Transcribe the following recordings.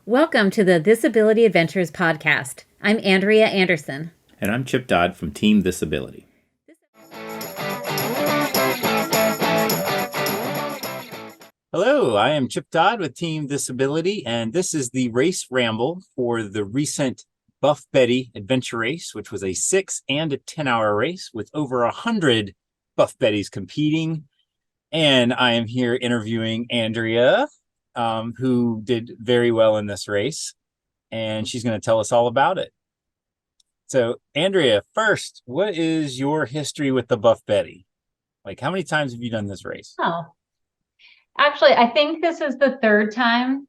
Welcome to the Disability Adventures podcast. I'm Andrea Anderson. And I'm Chip Dodd from Team Disability. Hello, I am Chip Dodd with Team Disability, and this is the race Ramble for the recent Buff Betty Adventure Race, which was a 6 and a 10-hour race with over 100 Buff Betties competing. And I am here interviewing Andrea, who did very well in this race, and she's going to tell us all about it. So, Andrea, first, what is your history with the Buff Betty? Like, how many times have you done this race? Oh, actually, I think this is the third time.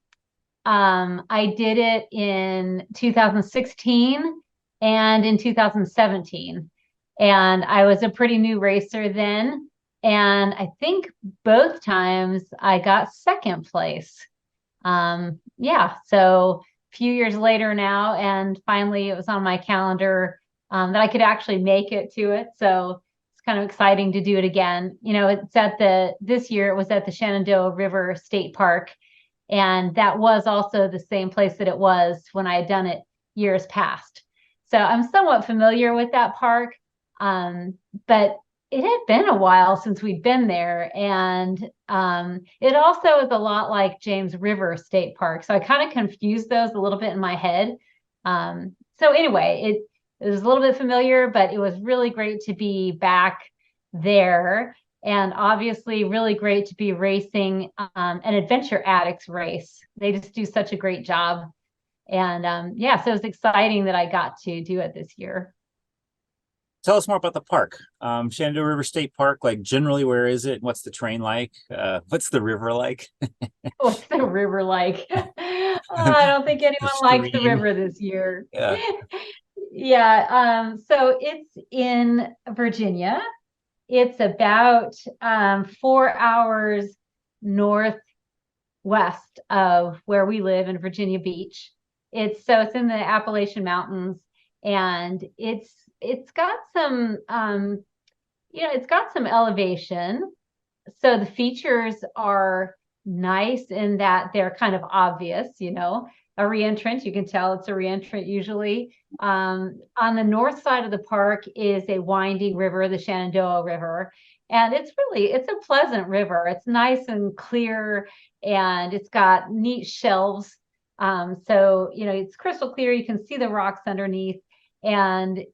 I did it in 2016 and in 2017. And I was a pretty new racer then. And I think both times I got second place. So a few years later now, and finally it was on my calendar that I could actually make it to it. So it's kind of exciting to do it again. You know, this year it was at the Shenandoah River State Park. And that was also the same place that it was when I had done it years past. So I'm somewhat familiar with that park. But it had been a while since we'd been there. And it also is a lot like James River State Park. So I kind of confused those a little bit in my head. So anyway, it was a little bit familiar, but it was really great to be back there. And obviously really great to be racing an Adventure Addicts race. They just do such a great job. And so it was exciting that I got to do it this year. Tell us more about the park. Shenandoah River State Park, like generally, where is it? What's the terrain like? What's the river like? What's the river like? I don't think anyone likes the river this year. Yeah. So it's in Virginia. It's about 4 hours northwest of where we live in Virginia Beach. It's in the Appalachian Mountains, and it's got some it's got some elevation. So the features are nice in that they're kind of obvious, a reentrant. You can tell it's a reentrant usually. On the north side of the park is a winding river, the Shenandoah River. And it's a pleasant river. It's nice and clear, and it's got neat shelves. It's crystal clear. You can see the rocks underneath. And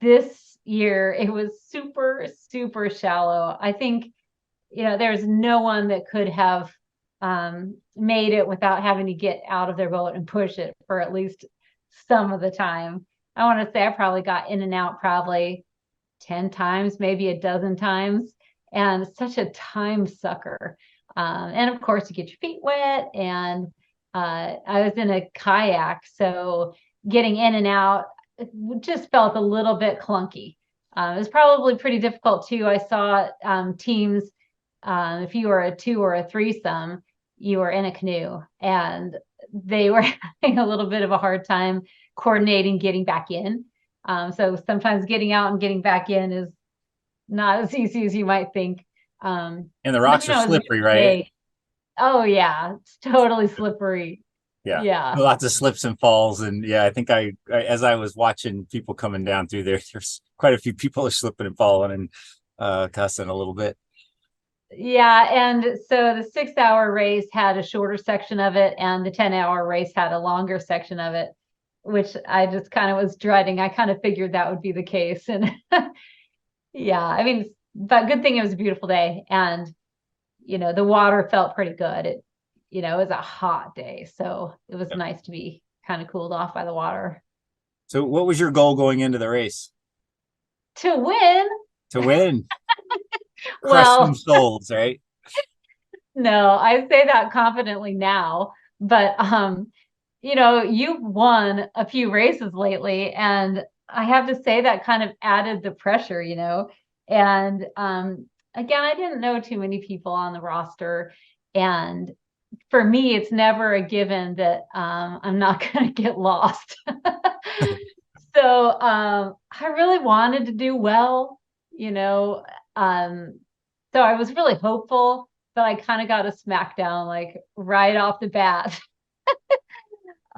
this year it was super, super shallow. I think, there's no one that could have made it without having to get out of their boat and push it for at least some of the time. I want to say I probably got in and out probably 10 times, maybe a dozen times, and such a time sucker. And of course, you get your feet wet, and I was in a kayak, so getting in and out just felt a little bit clunky. It was probably pretty difficult too. I saw teams, if you were a two or a threesome, you were in a canoe, and they were having a little bit of a hard time coordinating getting back in. So sometimes getting out and getting back in is not as easy as you might think. And the rocks are slippery, right? Day. Oh yeah, it's totally slippery. Yeah. Lots of slips and falls. And yeah, I think as I was watching people coming down through there's quite a few people are slipping and falling and cussing a little bit. Yeah, and so the 6-hour race had a shorter section of it, and the 10-hour race had a longer section of it, which I just kind of was dreading. I kind of figured that would be the case. And but good thing it was a beautiful day, and the water felt pretty good. It was a hot day, so it was nice to be kind of cooled off by the water. So what was your goal going into the race? To win. Crush some souls, right? No, I say that confidently now, but you've won a few races lately, and I have to say that kind of added the pressure, and again, I didn't know too many people on the roster, and for me, it's never a given that I'm not going to get lost. So I really wanted to do well, so I was really hopeful, but I kind of got a smackdown like right off the bat.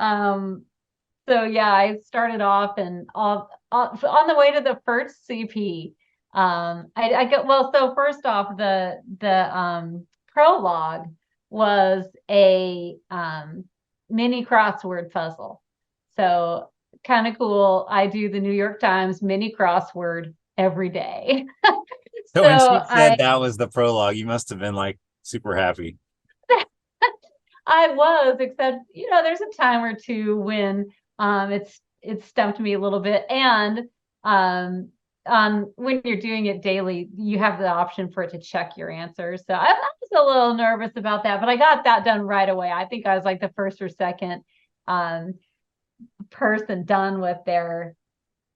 Um, so yeah, I started off and on the way to the first CP. I get well. So first off, the prologue was a mini crossword puzzle. So kind of cool. I do the New York Times mini crossword every day. So So when she I said that was the prologue, you must have been like super happy. I was, except there's a time or two when it's stumped me a little bit. And when you're doing it daily, you have the option for it to check your answers. So I was a little nervous about that, but I got that done right away. I think I was like the first or second um person done with their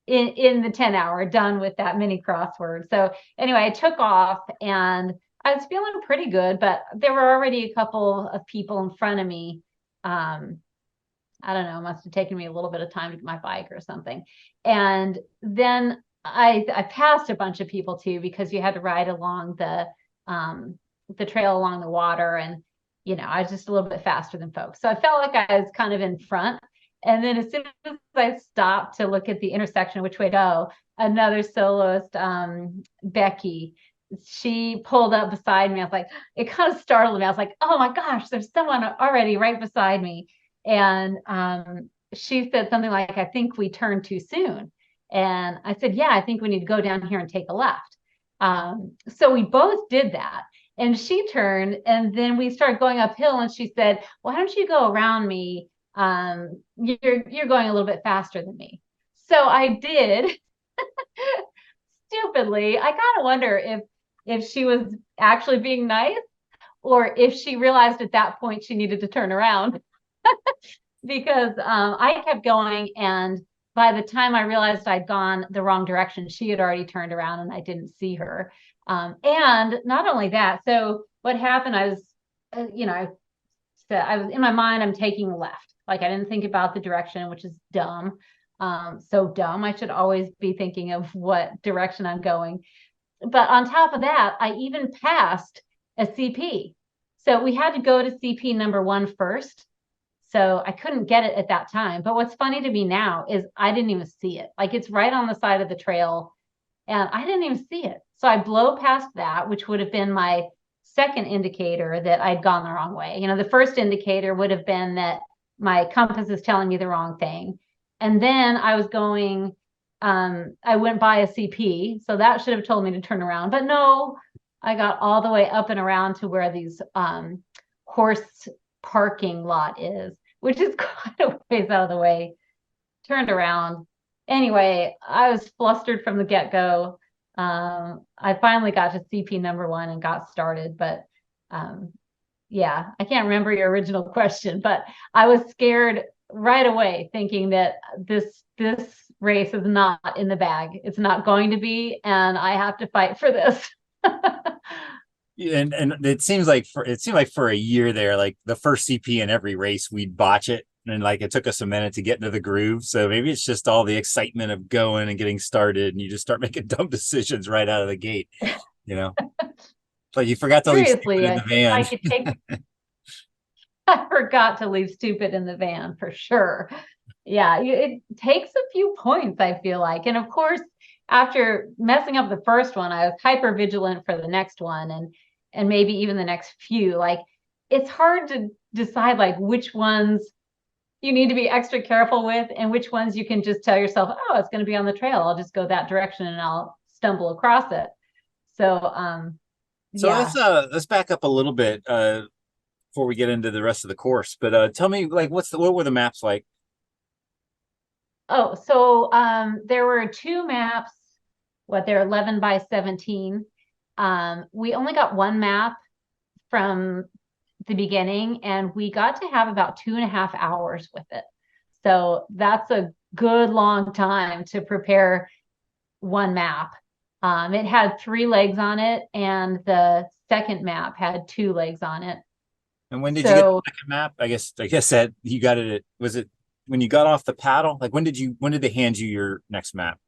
in the 10-hour done with that mini crossword. So anyway, I took off and I was feeling pretty good, but there were already a couple of people in front of me. I don't know, must have taken me a little bit of time to get my bike or something. And then I passed a bunch of people too, because you had to ride along the trail along the water. And I was just a little bit faster than folks. So I felt like I was kind of in front. And then as soon as I stopped to look at the intersection, which way to go, another soloist, Becky, she pulled up beside me. I was like, it kind of startled me. I was like, oh my gosh, there's someone already right beside me. And she said something like, I think we turned too soon. And I said, yeah, I think we need to go down here and take a left. So we both did that. And she turned, and then we started going uphill. And she said, why don't you go around me? You're going a little bit faster than me. So I did. Stupidly. I kind of wonder if she was actually being nice, or if she realized at that point she needed to turn around. Because I kept going, and by the time I realized I'd gone the wrong direction, she had already turned around and I didn't see her. And not only that, so what happened, I was, I was in my mind, I'm taking left. Like I didn't think about the direction, which is dumb. So dumb. I should always be thinking of what direction I'm going. But on top of that, I even passed a CP. So we had to go to CP number 1 first. So I couldn't get it at that time. But what's funny to me now is I didn't even see it. Like it's right on the side of the trail and I didn't even see it. So I blow past that, which would have been my second indicator that I'd gone the wrong way. The first indicator would have been that my compass is telling me the wrong thing. And then I was going, I went by a CP. So that should have told me to turn around. But no, I got all the way up and around to where these horse parking lot is, which is quite a ways out of the way. Turned around. Anyway, I was flustered from the get-go. I finally got to CP number 1 and got started, but yeah, I can't remember your original question, but I was scared right away, thinking that this race is not in the bag. It's not going to be, and I have to fight for this. And it seemed like for a year there, like the first CP in every race, we'd botch it. And like it took us a minute to get into the groove. So maybe it's just all the excitement of going and getting started, and you just start making dumb decisions right out of the gate. Like you forgot to leave stupid Seriously, in I the think van. I could take. I forgot to leave stupid in the van for sure. Yeah, it takes a few points, I feel like. And of course, after messing up the first one, I was hyper vigilant for the next one, and maybe even the next few. Like it's hard to decide like which ones you need to be extra careful with and which ones you can just tell yourself, oh, it's going to be on the trail. I'll just go that direction and I'll stumble across it. So So yeah. let's back up a little bit before we get into the rest of the course. But tell me, like, what were the maps like? Oh, so there were 2 maps, they're 11 by 17. We only got 1 map from the beginning, and we got to have about 2.5 hours with it. So that's a good long time to prepare 1 map. It had 3 legs on it, and the second map had 2 legs on it. And when did you get the second map? I guess that you got it. Was it when you got off the paddle? Like when did they hand you your next map?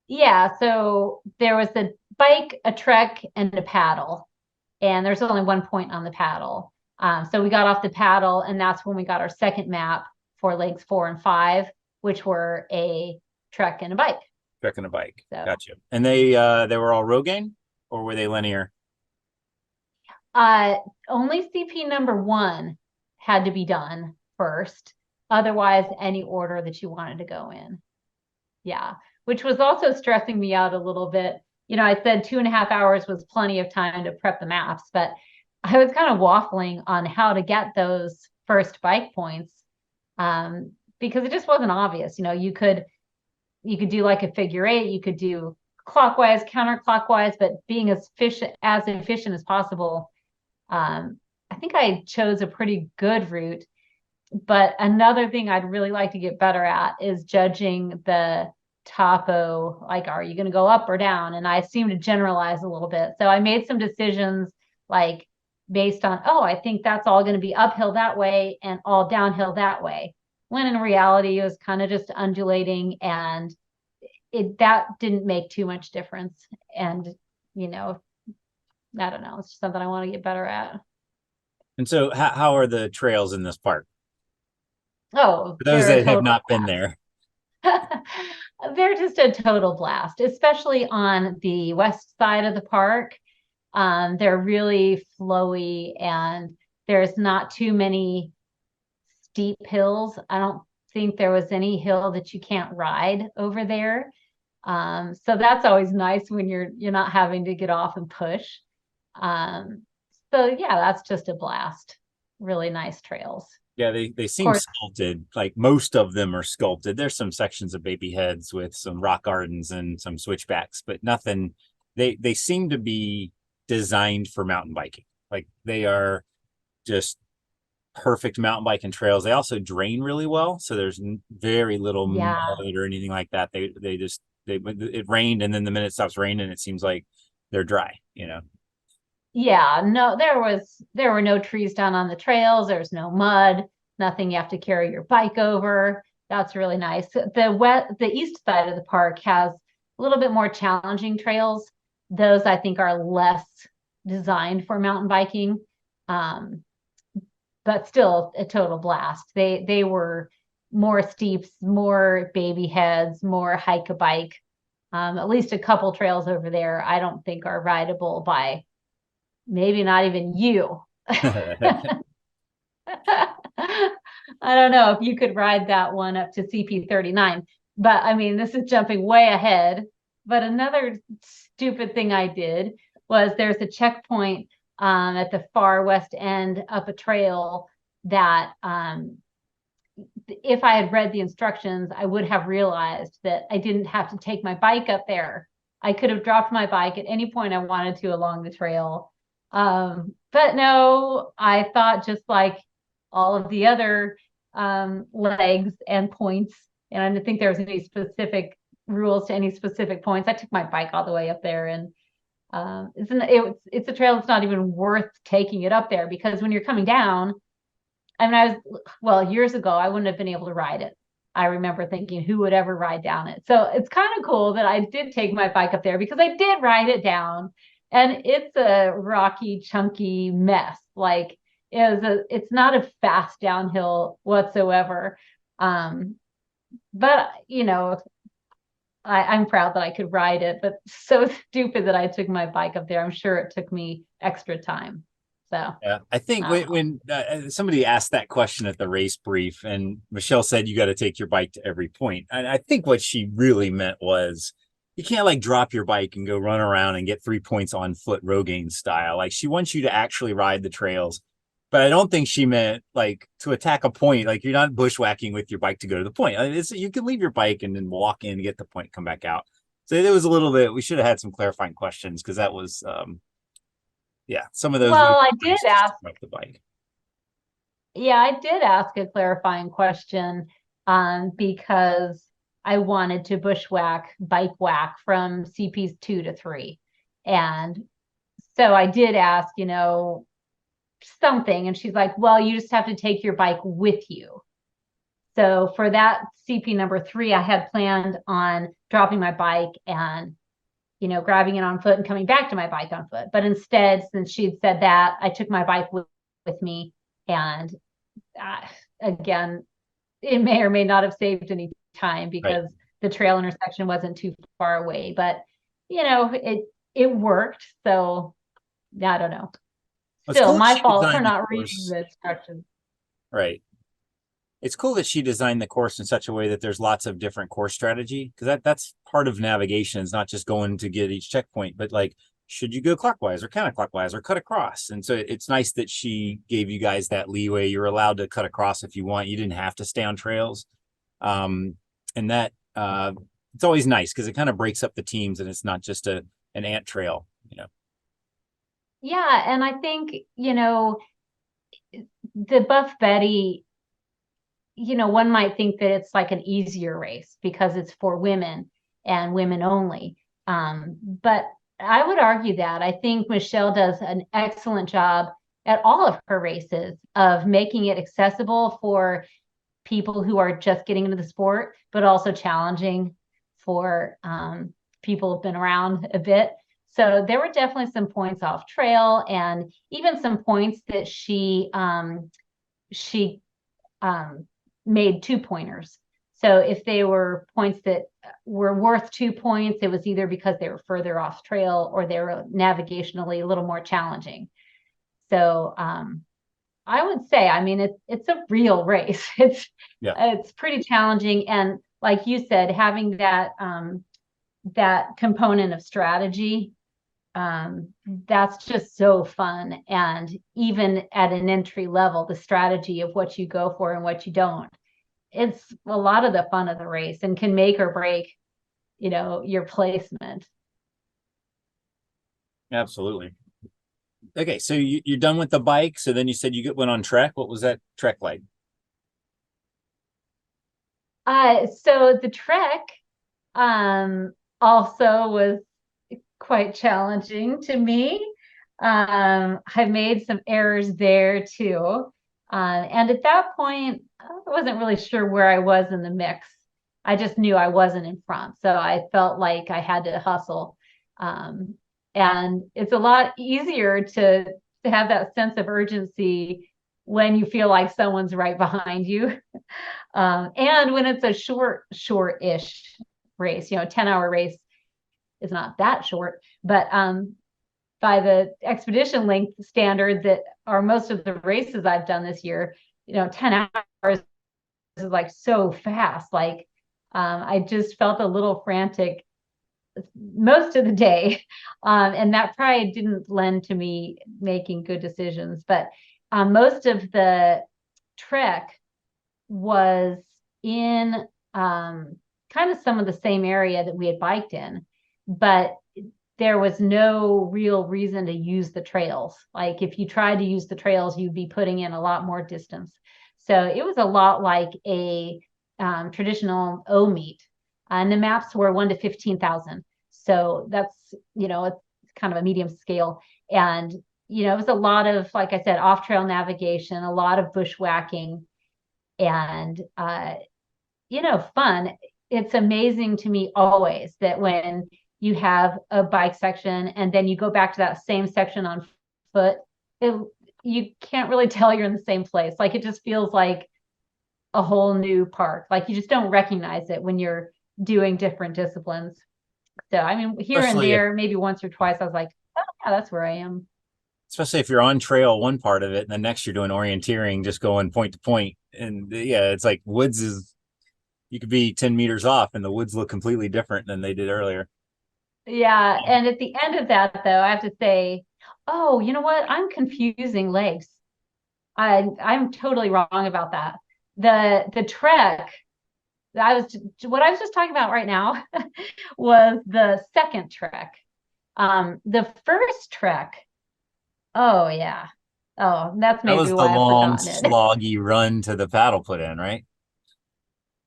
Yeah, so there was a bike, a trek, and a paddle, and there's only 1 point on the paddle. So we got off the paddle, and that's when we got our second map for legs 4 and 5, which were a trek and a bike. Trek and a bike. So. Gotcha. And they were all Rogaine, or were they linear? Only CP number 1 had to be done first. Otherwise, any order that you wanted to go in. Yeah, which was also stressing me out a little bit. I said 2.5 hours was plenty of time to prep the maps, but I was kind of waffling on how to get those first bike points because it just wasn't obvious. You could do like a figure 8, you could do clockwise, counterclockwise, but being as efficient as possible. I think I chose a pretty good route. But another thing I'd really like to get better at is judging the topo, like, are you going to go up or down? And I seem to generalize a little bit. So I made some decisions like based on, I think that's all going to be uphill that way and all downhill that way. When in reality, it was kind of just undulating, and that didn't make too much difference. And, I don't know, it's just something I want to get better at. And so how are the trails in this park? Oh, for those that have not been there. They're just a total blast, especially on the west side of the park. They're really flowy, and there's not too many steep hills. I don't think there was any hill that you can't ride over there. So that's always nice when you're not having to get off and push. So yeah, that's just a blast. Really nice trails. Yeah, they seem sculpted. Like most of them are sculpted. There's some sections of baby heads with some rock gardens and some switchbacks, but nothing. They seem to be designed for mountain biking. Like they are just perfect mountain biking trails. They also drain really well, so there's very little mud or anything like that. It rained, and then the minute it stops raining, it seems like they're dry. Yeah, no, there were no trees down on the trails. There's no mud, nothing you have to carry your bike over. That's really nice. The east side of the park has a little bit more challenging trails. Those I think are less designed for mountain biking, but still a total blast. They were more steeps, more baby heads, more hike a bike. At least a couple trails over there I don't think are rideable by maybe not even you. I don't know if you could ride that one up to CP 39, but I mean, this is jumping way ahead. But another stupid thing I did was there's a checkpoint at the far west end up a trail that if I had read the instructions, I would have realized that I didn't have to take my bike up there. I could have dropped my bike at any point I wanted to along the trail. But no, I thought just like all of the other legs and points, and I didn't think there was any specific rules to any specific points. I took my bike all the way up there, and it's a trail that's not even worth taking it up there, because when you're coming down, I mean, years ago, I wouldn't have been able to ride it. I remember thinking, who would ever ride down it? So it's kind of cool that I did take my bike up there, because I did ride it down. And it's a rocky, chunky mess. Like it's not a fast downhill whatsoever. But I'm proud that I could ride it, but so stupid that I took my bike up there. I'm sure it took me extra time. So yeah, I think when somebody asked that question at the race brief, and Michelle said you got to take your bike to every point, I think what she really meant was, you can't like drop your bike and go run around and get 3 points on foot Rogaine style. Like she wants you to actually ride the trails. But I don't think she meant like to attack a point. Like you're not bushwhacking with your bike to go to the point. You can leave your bike and then walk in, get the point, come back out. So it was a little bit, we should have had some clarifying questions, because that was, some of those. Well, I did ask the bike. Yeah, I did ask a clarifying question because I wanted to bike whack from CPs 2 to 3. And so I did ask, something. And she's like, well, you just have to take your bike with you. So for that CP number 3, I had planned on dropping my bike and, grabbing it on foot and coming back to my bike on foot. But instead, since she'd said that, I took my bike with me. And again, it may or may not have saved any time Right. because the trail intersection wasn't too far away, but it worked. So I don't know. Well, it's Still cool that my she fault for designed the not reading course. the instructions. Right. It's cool that she designed the course in such a way that there's lots of different course strategy, because that's part of navigation. Is not just going to get each checkpoint, but like, should you go clockwise or counterclockwise or cut across? And so it's nice that she gave you guys that leeway. You're allowed to cut across if you want. You didn't have to stay on trails. And that it's always nice because it kind of breaks up the teams and it's not just an ant trail, you know. Yeah, and I think, the Buff Betty, one might think that it's like an easier race because it's for women and women only. But I would argue that I think Michelle does an excellent job at all of her races of making it accessible for people who are just getting into the sport, but also challenging for people who've been around a bit. So there were definitely some points off trail, and even some points that she made 2-pointers. So if they were points that were worth 2 points, it was either because they were further off trail or they were navigationally a little more challenging. So I would say, I mean, it's a real race. Yeah. It's pretty challenging, and like you said, having that component of strategy, that's just so fun. And even at an entry level, the strategy of what you go for and what you don't, it's a lot of the fun of the race and can make or break, your placement. Absolutely. Okay, so you're done with the bike. So then you said you went on trek. What was that trek like? So the trek also was quite challenging to me. I made some errors there too. And at that point, I wasn't really sure where I was in the mix. I just knew I wasn't in front. So I felt like I had to hustle. Um, and it's a lot easier to have that sense of urgency when you feel like someone's right behind you. And when it's a short-ish race, 10-hour race is not that short, but by the expedition length standard that are most of the races I've done this year, 10 hours is like so fast. Like I just felt a little frantic most of the day. And that probably didn't lend to me making good decisions. But most of the trek was in kind of some of the same area that we had biked in, but there was no real reason to use the trails. Like if you tried to use the trails, you'd be putting in a lot more distance. So it was a lot like a traditional O meet. And the maps were 1 to 15,000. So that's, it's kind of a medium scale. And, it was a lot of, like I said, off trail navigation, a lot of bushwhacking, and fun. It's amazing to me always that when you have a bike section and then you go back to that same section on foot, you can't really tell you're in the same place. Like it just feels like a whole new park. Like you just don't recognize it when you're doing different disciplines. So I mean, here and Especially if there, maybe once or twice, I was like, oh yeah, that's where I am. especially if you're on trail one part of it, and the next you're doing orienteering, just going point to point. And yeah, it's like woods is you could be 10 meters off and the woods look completely different than they did earlier. Yeah. And at the end of that, though, I have to say, oh, you know what? I'm confusing legs. I'm totally wrong about that. The trek what I was just talking about right now was the second trek. The first trek, oh yeah. Oh, that's That maybe was the why I've long forgotten it. sloggy run to the paddle put in, right?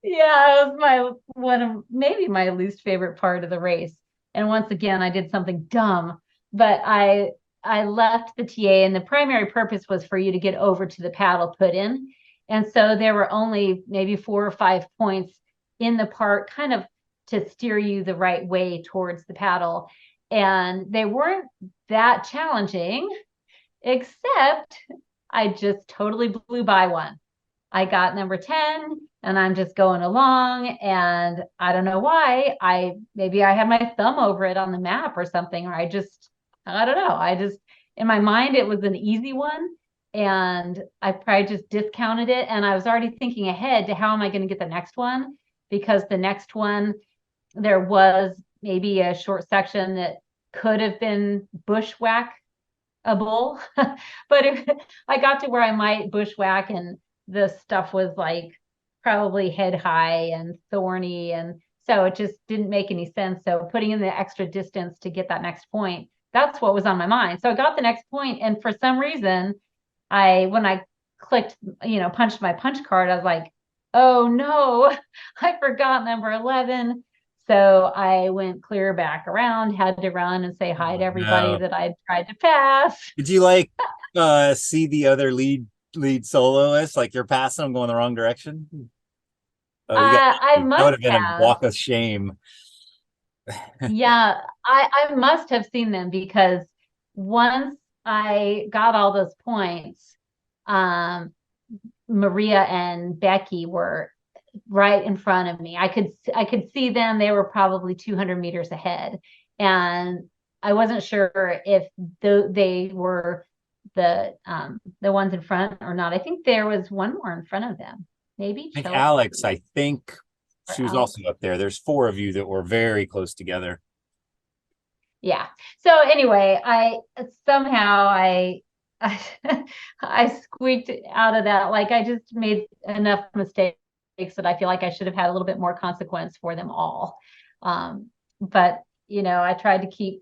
Yeah, it was my one of maybe my least favorite part of the race. And once again, I did something dumb, but I left the TA, and the primary purpose was for you to get over to the paddle put in. And so there were only maybe 4 or 5 points in the park, kind of to steer you the right way towards the paddle. And they weren't that challenging, except I just totally blew by one. I got number 10 and I'm just going along. And I don't know why. Maybe I had my thumb over it on the map or something, or I don't know. In my mind, it was an easy one. And I probably just discounted it. And I was already thinking ahead to how am I going to get the next one? Because the next one, there was maybe a short section that could have been bushwhackable. But I got to where I might bushwhack and the stuff was like probably head high and thorny. And so it just didn't make any sense. So putting in the extra distance to get that next point, that's what was on my mind. So I got the next point, and for some reason, when I clicked, punched my punch card, I was like, oh no, I forgot number 11. So I went clear back around, had to run and say hi to everybody No. that I'd tried to pass. Did you like see the other lead soloist? Like you're passing them going the wrong direction? Oh, you got I that would must have been a have. walk of shame. Yeah, I must have seen them because once I got all those points, um, Maria and Becky were right in front of me. I could see them. They were probably 200 meters ahead, and I wasn't sure if they were the ones in front or not. I think there was one more in front of them, maybe I think Chelsea Alex, I think or she was Alex. also up there. There's four of you that were very close together. Yeah. So anyway, I somehow I I squeaked out of that. Like I just made enough mistakes that I feel like I should have had a little bit more consequence for them all. But I tried to keep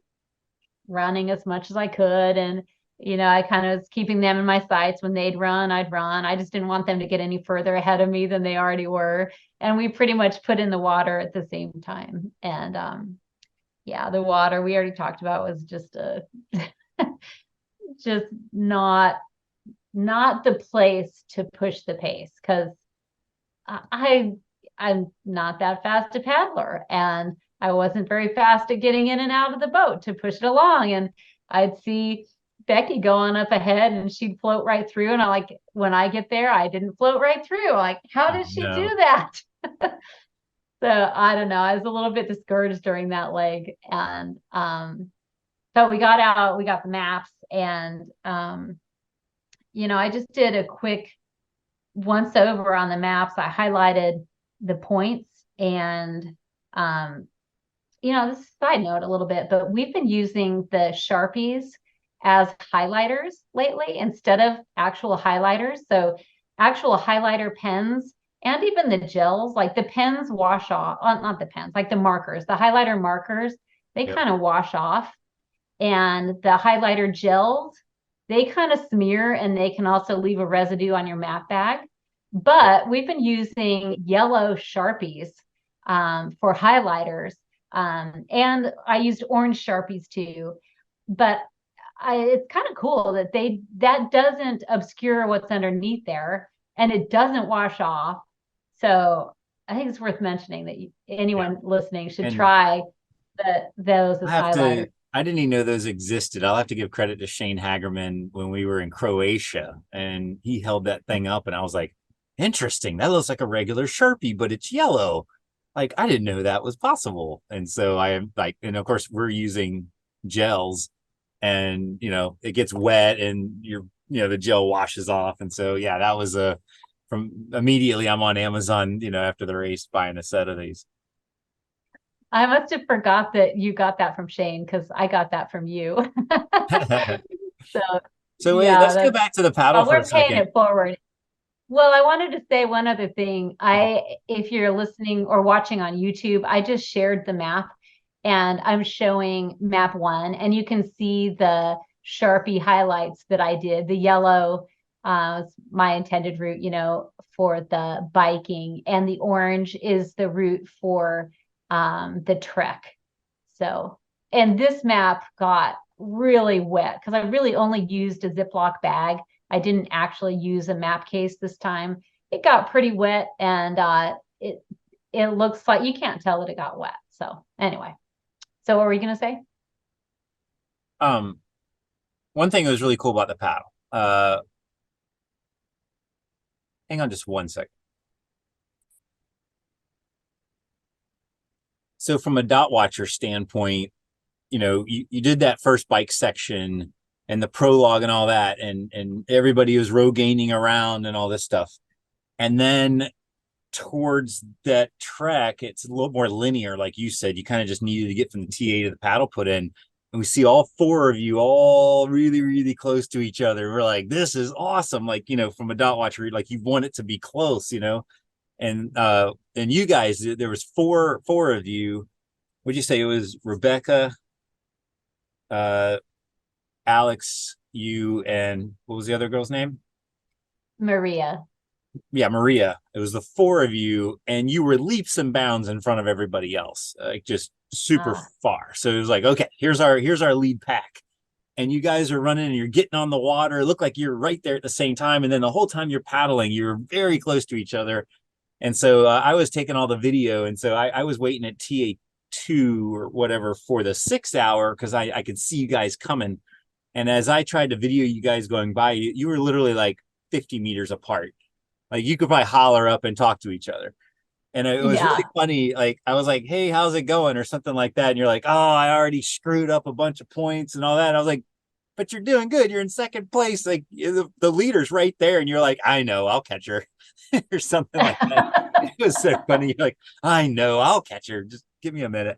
running as much as I could, and I kind of was keeping them in my sights. When they'd run, I'd run. I just didn't want them to get any further ahead of me than they already were. And we pretty much put in the water at the same time. And yeah, the water we already talked about was just just not the place to push the pace, because I I'm not that fast a paddler, and I wasn't very fast at getting in and out of the boat to push it along. And I'd see Becky going up ahead and she'd float right through. And when I get there, I didn't float right through. Like, how Oh, did she do no. that? So I don't know. I was a little bit discouraged during that leg. And so we got out, we got the maps, and I just did a quick once over on the maps. I highlighted the points, and this is a side note a little bit, but we've been using the Sharpies as highlighters lately instead of actual highlighters. So actual highlighter pens and even the gels, like the pens wash off, not the pens, like the markers, the highlighter markers, they Yep. kind of wash off. And the highlighter gels, they kind of smear and they can also leave a residue on your map bag. But we've been using yellow Sharpies for highlighters. And I used orange Sharpies too. But it's kind of cool that doesn't obscure what's underneath there, and it doesn't wash off. So I think it's worth mentioning that Yeah. anyone listening should And try those I as have to, highlighters. I didn't even know those existed. I'll have to give credit to Shane Hagerman when we were in Croatia and he held that thing up and I was like, interesting. That looks like a regular Sharpie, but it's yellow. Like I didn't know that was possible. And so I am like, and of course we're using gels and it gets wet and the gel washes off. And so yeah, that was from immediately I'm on Amazon, after the race buying a set of these. I must have forgot that you got that from Shane, because I got that from you. So So wait, yeah, let's go back to the paddle for a we're paying second. it forward. Well, I wanted to say one other thing. If you're listening or watching on YouTube, I just shared the map, and I'm showing map one, and you can see the Sharpie highlights that I did. The yellow is my intended route, for the biking, and the orange is the route for the trek. So, and this map got really wet because I really only used a Ziploc bag. I didn't actually use a map case this time. It got pretty wet, and it looks like you can't tell that it got wet. So anyway, so what were you gonna say? Um, One thing that was really cool about the paddle, Hang on just one second. So from a dot watcher standpoint, you did that first bike section and the prologue and all that, and everybody was row gaining around and all this stuff. And then towards that track, it's a little more linear, like you said. You kind of just needed to get from the TA to the paddle put in. And we see all four of you all really, really close to each other. We're like, this is awesome. Like, from a dot watcher, like you want it to be close, And you guys, there was four of you. What'd you say? It was Rebecca, Alex, you, and what was the other girl's name? Maria. Yeah, Maria. It was the four of you, and you were leaps and bounds in front of everybody else, like just super far. So it was like, okay, here's our lead pack, and you guys are running, and you're getting on the water. It looked like you're right there at the same time, and then the whole time you're paddling, you're very close to each other. And so I was taking all the video, and so I was waiting at TA2 or whatever for the 6 hour because I could see you guys coming. And as I tried to video you guys going by, you were literally like 50 meters apart. Like you could probably holler up and talk to each other. And it was really funny. Like I was like, hey, how's it going? Or something like that. And you're like, oh, I already screwed up a bunch of points and all that. And I was like, but you're doing good. You're in second place. Like the leader's right there. And you're like, I know, I'll catch her. Or something like that. It was so funny. You're like, I know, I'll catch her. Just give me a minute.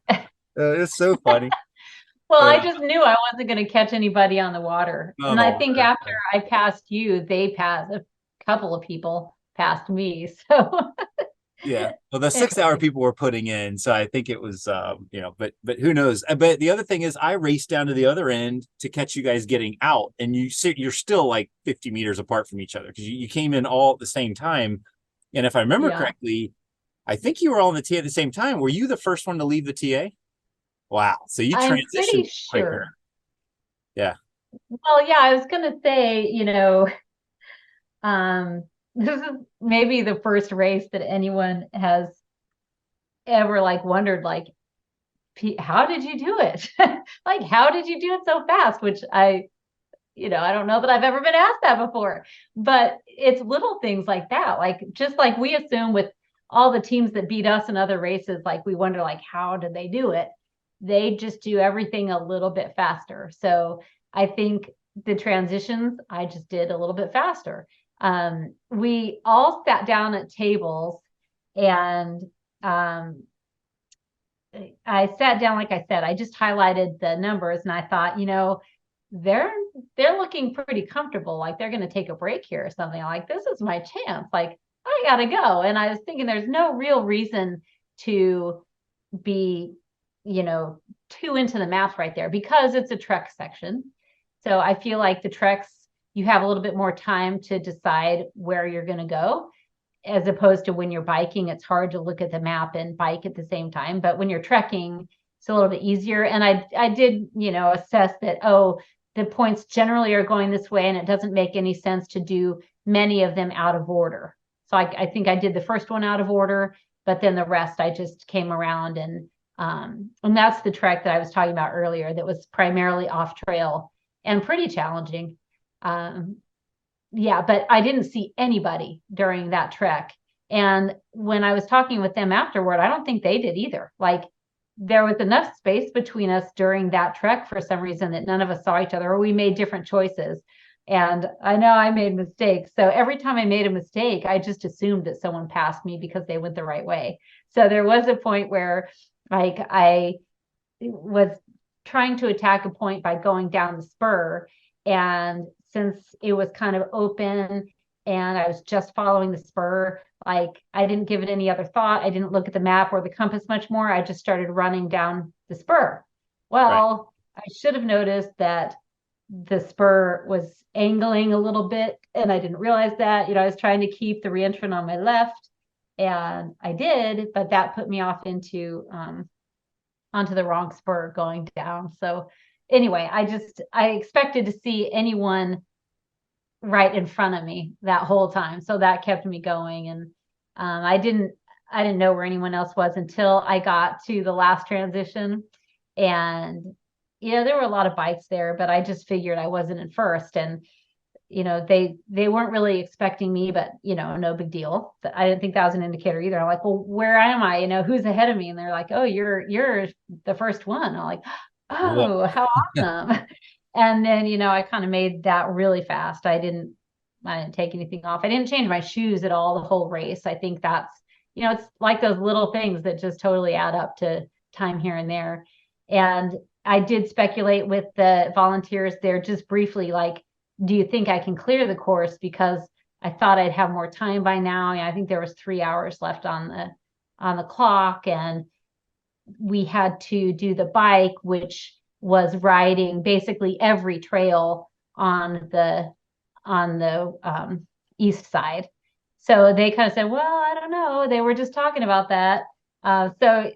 It's so funny. Well, I just knew I wasn't going to catch anybody on the water. On And the I think water. after I passed you, they passed a couple of people past me. So yeah. Well, the 6 hour people were putting in, so I think it was but who knows. But the other thing is I raced down to the other end to catch you guys getting out, and you're still like 50 meters apart from each other because you came in all at the same time. And if I remember correctly, I think you were all in the TA at the same time. Were you the first one to leave the TA? Wow. So you I'm transitioned pretty quicker. sure. Yeah. Well, yeah, I was going to say, this is maybe the first race that anyone has ever wondered, how did you do it? Like, how did you do it so fast? Which I don't know that I've ever been asked that before, but it's little things like that. Like, just like we assume with all the teams that beat us in other races, like we wonder, how did they do it? They just do everything a little bit faster. So I think the transitions, I just did a little bit faster. We all sat down at tables and I sat down, like I said, I just highlighted the numbers and I thought, they're looking pretty comfortable. Like they're going to take a break here or something. Like, this is my chance. Like, I got to go. And I was thinking there's no real reason to be, too into the math right there because it's a trek section. So I feel like the treks, you have a little bit more time to decide where you're going to go, as opposed to when you're biking. It's hard to look at the map and bike at the same time. But when you're trekking, it's a little bit easier. And I did, assess that, the points generally are going this way, and it doesn't make any sense to do many of them out of order. So I think I did the first one out of order, but then the rest I just came around and that's the trek that I was talking about earlier that was primarily off trail and pretty challenging. But I didn't see anybody during that trek. And when I was talking with them afterward, I don't think they did either. Like, there was enough space between us during that trek for some reason that none of us saw each other, or we made different choices. And I know I made mistakes. So every time I made a mistake, I just assumed that someone passed me because they went the right way. So there was a point where I was trying to attack a point by going down the spur. And since it was kind of open and I was just following the spur, I didn't give it any other thought. I didn't look at the map or the compass much more. I just started running down the spur. Well, right. I should have noticed that the spur was angling a little bit and I didn't realize that. I was trying to keep the reentrant on my left and I did, but that put me off onto the wrong spur going down. So anyway, I expected to see anyone right in front of me that whole time. So that kept me going. And I didn't know where anyone else was until I got to the last transition. And there were a lot of bikes there, but I just figured I wasn't in first. And they weren't really expecting me, but no big deal. I didn't think that was an indicator either. I'm like, well, where am I? Who's ahead of me? And they're like, oh, you're the first one. I'm like, Whoa. oh, how awesome. And then, I kind of made that really fast. I didn't take anything off. I didn't change my shoes at all the whole race. I think that's, it's like those little things that just totally add up to time here and there. And I did speculate with the volunteers there just briefly, like, do you think I can clear the course? Because I thought I'd have more time by now. I think there was 3 hours left on the clock, and we had to do the bike, which was riding basically every trail on the east side. So they kind of said, well, I don't know. They were just talking about that. So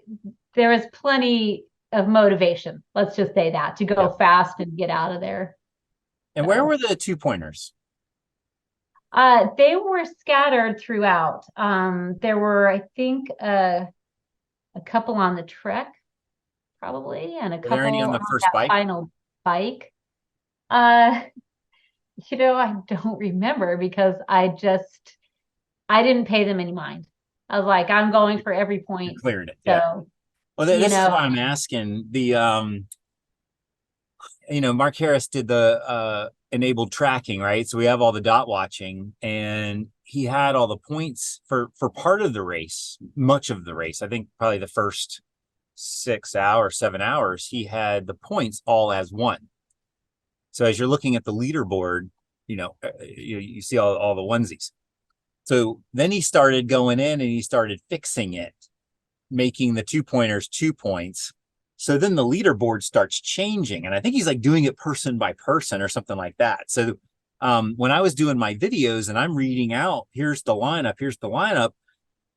there was plenty of motivation, let's just say that, to go fast and get out of there. And where were the 2-pointers? They were scattered throughout. There were, I think, a couple on the trek, probably, and a Were there any couple on the on first that bike? final bike. I don't remember because I didn't pay them any mind. I was like, I'm going for every You point. cleared it. So, Yeah. Well, this is why I'm asking. Mark Harris did the enabled tracking, right? So we have all the dot watching, and he had all the points for part of the race, much of the race. I think probably the first 6 hours, 7 hours, he had the points all as one. So as you're looking at the leaderboard, you see all the onesies. So then he started going in and he started fixing it, making the 2-pointers 2 points. So then the leaderboard starts changing. And I think he's like doing it person by person or something like that. So when I was doing my videos and I'm reading out, here's the lineup,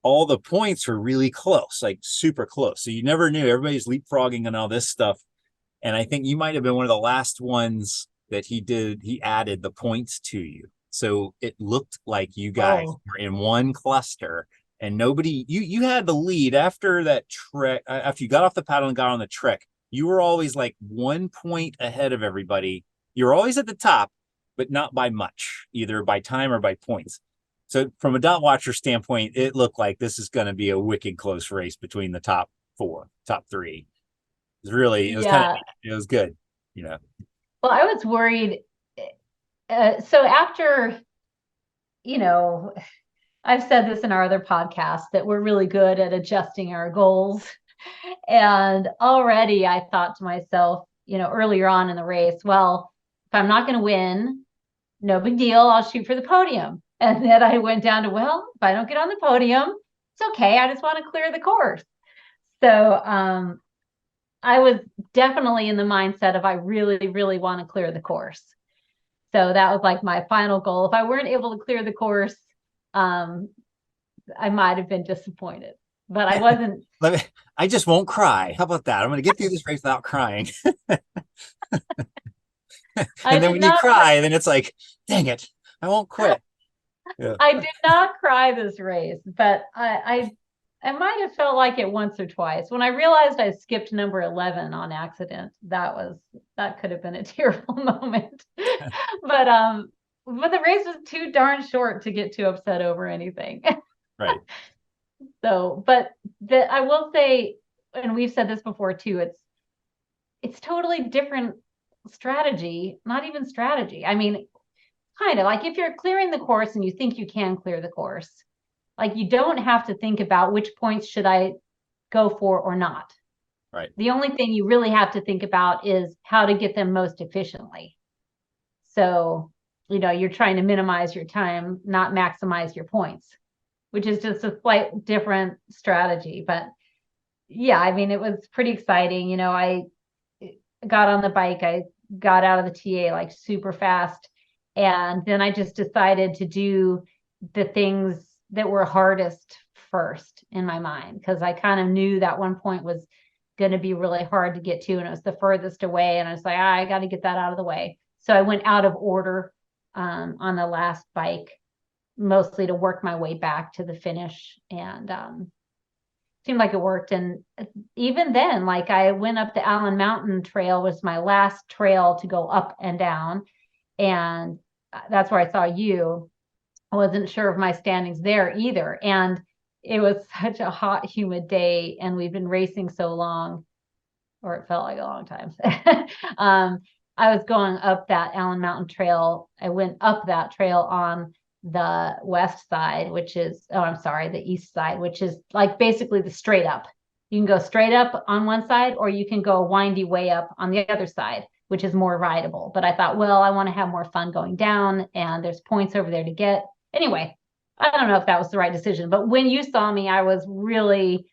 all the points were really close, like super close. So you never knew. Everybody's leapfrogging and all this stuff. And I think you might have been one of the last ones that he added the points to you. So it looked like you guys were in one cluster, and you had the lead after that trek. After you got off the paddle and got on the trek, you were always like 1 point ahead of everybody. You were always at the top, but not by much, either by time or by points. So from a dot watcher standpoint, it looked like this is going to be a wicked close race between the top three. It was good. Well, I was worried. So after, I've said this in our other podcast that we're really good at adjusting our goals. And already I thought to myself, earlier on in the race, well, if I'm not going to win, no big deal. I'll shoot for the podium. And then I went down to, well, if I don't get on the podium, it's okay. I just want to clear the course. So I was definitely in the mindset of I really, really want to clear the course. So that was like my final goal. If I weren't able to clear the course, I might have been disappointed, but I wasn't. I just won't cry. How about that? I'm going to get through this race without crying. And then when you cry, then it's like, dang it, I won't quit. Yeah. I did not cry this race, but I might have felt like it once or twice. When I realized I skipped number 11 on accident, that could have been a tearful moment. But the race was too darn short to get too upset over anything. Right. So, but I will say, and we've said this before too, it's totally different strategy, not even strategy. I mean, kind of like if you're clearing the course and you think you can clear the course, like you don't have to think about which points should I go for or not. Right. The only thing you really have to think about is how to get them most efficiently. So, you're trying to minimize your time, not maximize your points, which is just a slight different strategy. But yeah, I mean, it was pretty exciting. I got on the bike, I got out of the TA like super fast. And then I just decided to do the things that were hardest first in my mind, because I kind of knew that one point was going to be really hard to get to, and it was the furthest away. And I was like, I got to get that out of the way. So I went out of order on the last bike, mostly to work my way back to the finish. And seemed like it worked. And even then, like I went up the Allen Mountain Trail, was my last trail to go up and down. And that's where I saw you. I wasn't sure of my standings there either. And it was such a hot, humid day, and we've been racing so long, or it felt like a long time. um, I was going up that Allen Mountain Trail. I went up that trail on the west side, which is, oh, I'm sorry, the east side, which is like basically the straight up. You can go straight up on one side, or you can go windy way up on the other side, which is more rideable. But I thought, well, I want to have more fun going down, and there's points over there to get. Anyway, I don't know if that was the right decision, but when you saw me, I was really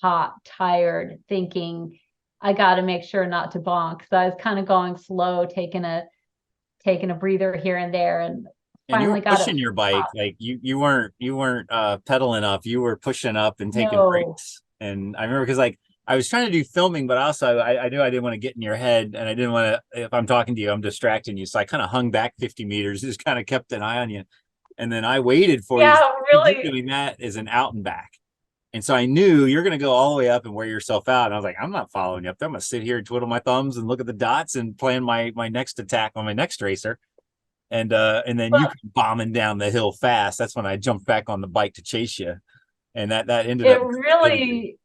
hot, tired, thinking I got to make sure not to bonk. So I was kind of going slow, taking a breather here and there, and And you were finally got it. pushing your bike, like you weren't pedaling up, you were pushing up and taking No, breaks. And I remember because like I was trying to do filming, but also I knew I didn't want to get in your head, and I didn't want to, if I'm talking to you, I'm distracting you. So I kind of hung back 50 meters, just kind of kept an eye on you. And then I waited for you. yeah, You really. doing that is an out and back. And so I knew you're going to go all the way up and wear yourself out. And I was like, I'm not following you up there. I'm going to sit here and twiddle my thumbs and look at the dots and plan my next attack on my next racer. And then you But come bombing down the hill fast. That's when I jumped back on the bike to chase you. And that ended it up good. really,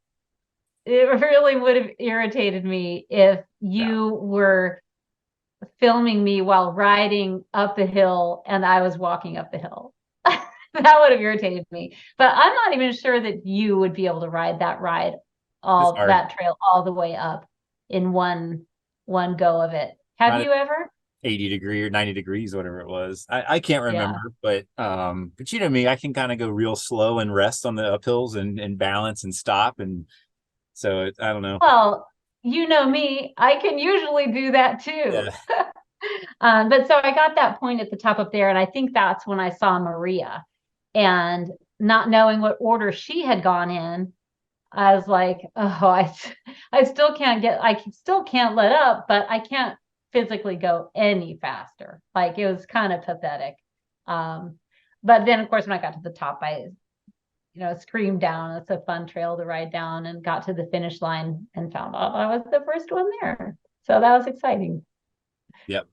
it really would have irritated me if Yeah. you were filming me while riding up the hill and I was walking up the hill. That would have irritated me. But I'm not even sure that you would be able to ride that ride, It's all hard. that trail all the way up in one go of it. Have Not at you ever? 80 degree or 90 degrees, whatever it was. I can't Yeah. remember, but you know me, I can kind of go real slow and rest on the uphills and balance and stop. And so I don't know. Well, you know me, I can usually do that too. Yeah. But so I got that point at the top up there, and I think that's when I saw Maria. And not knowing what order she had gone in, I was like, oh, I still can't I still can't let up, but I can't physically go any faster. Like it was kind of pathetic. Um, but then of course when I got to the top, I, screamed down. It's a fun trail to ride down, and got to the finish line and found out I was the first one there. So that was exciting. Yep.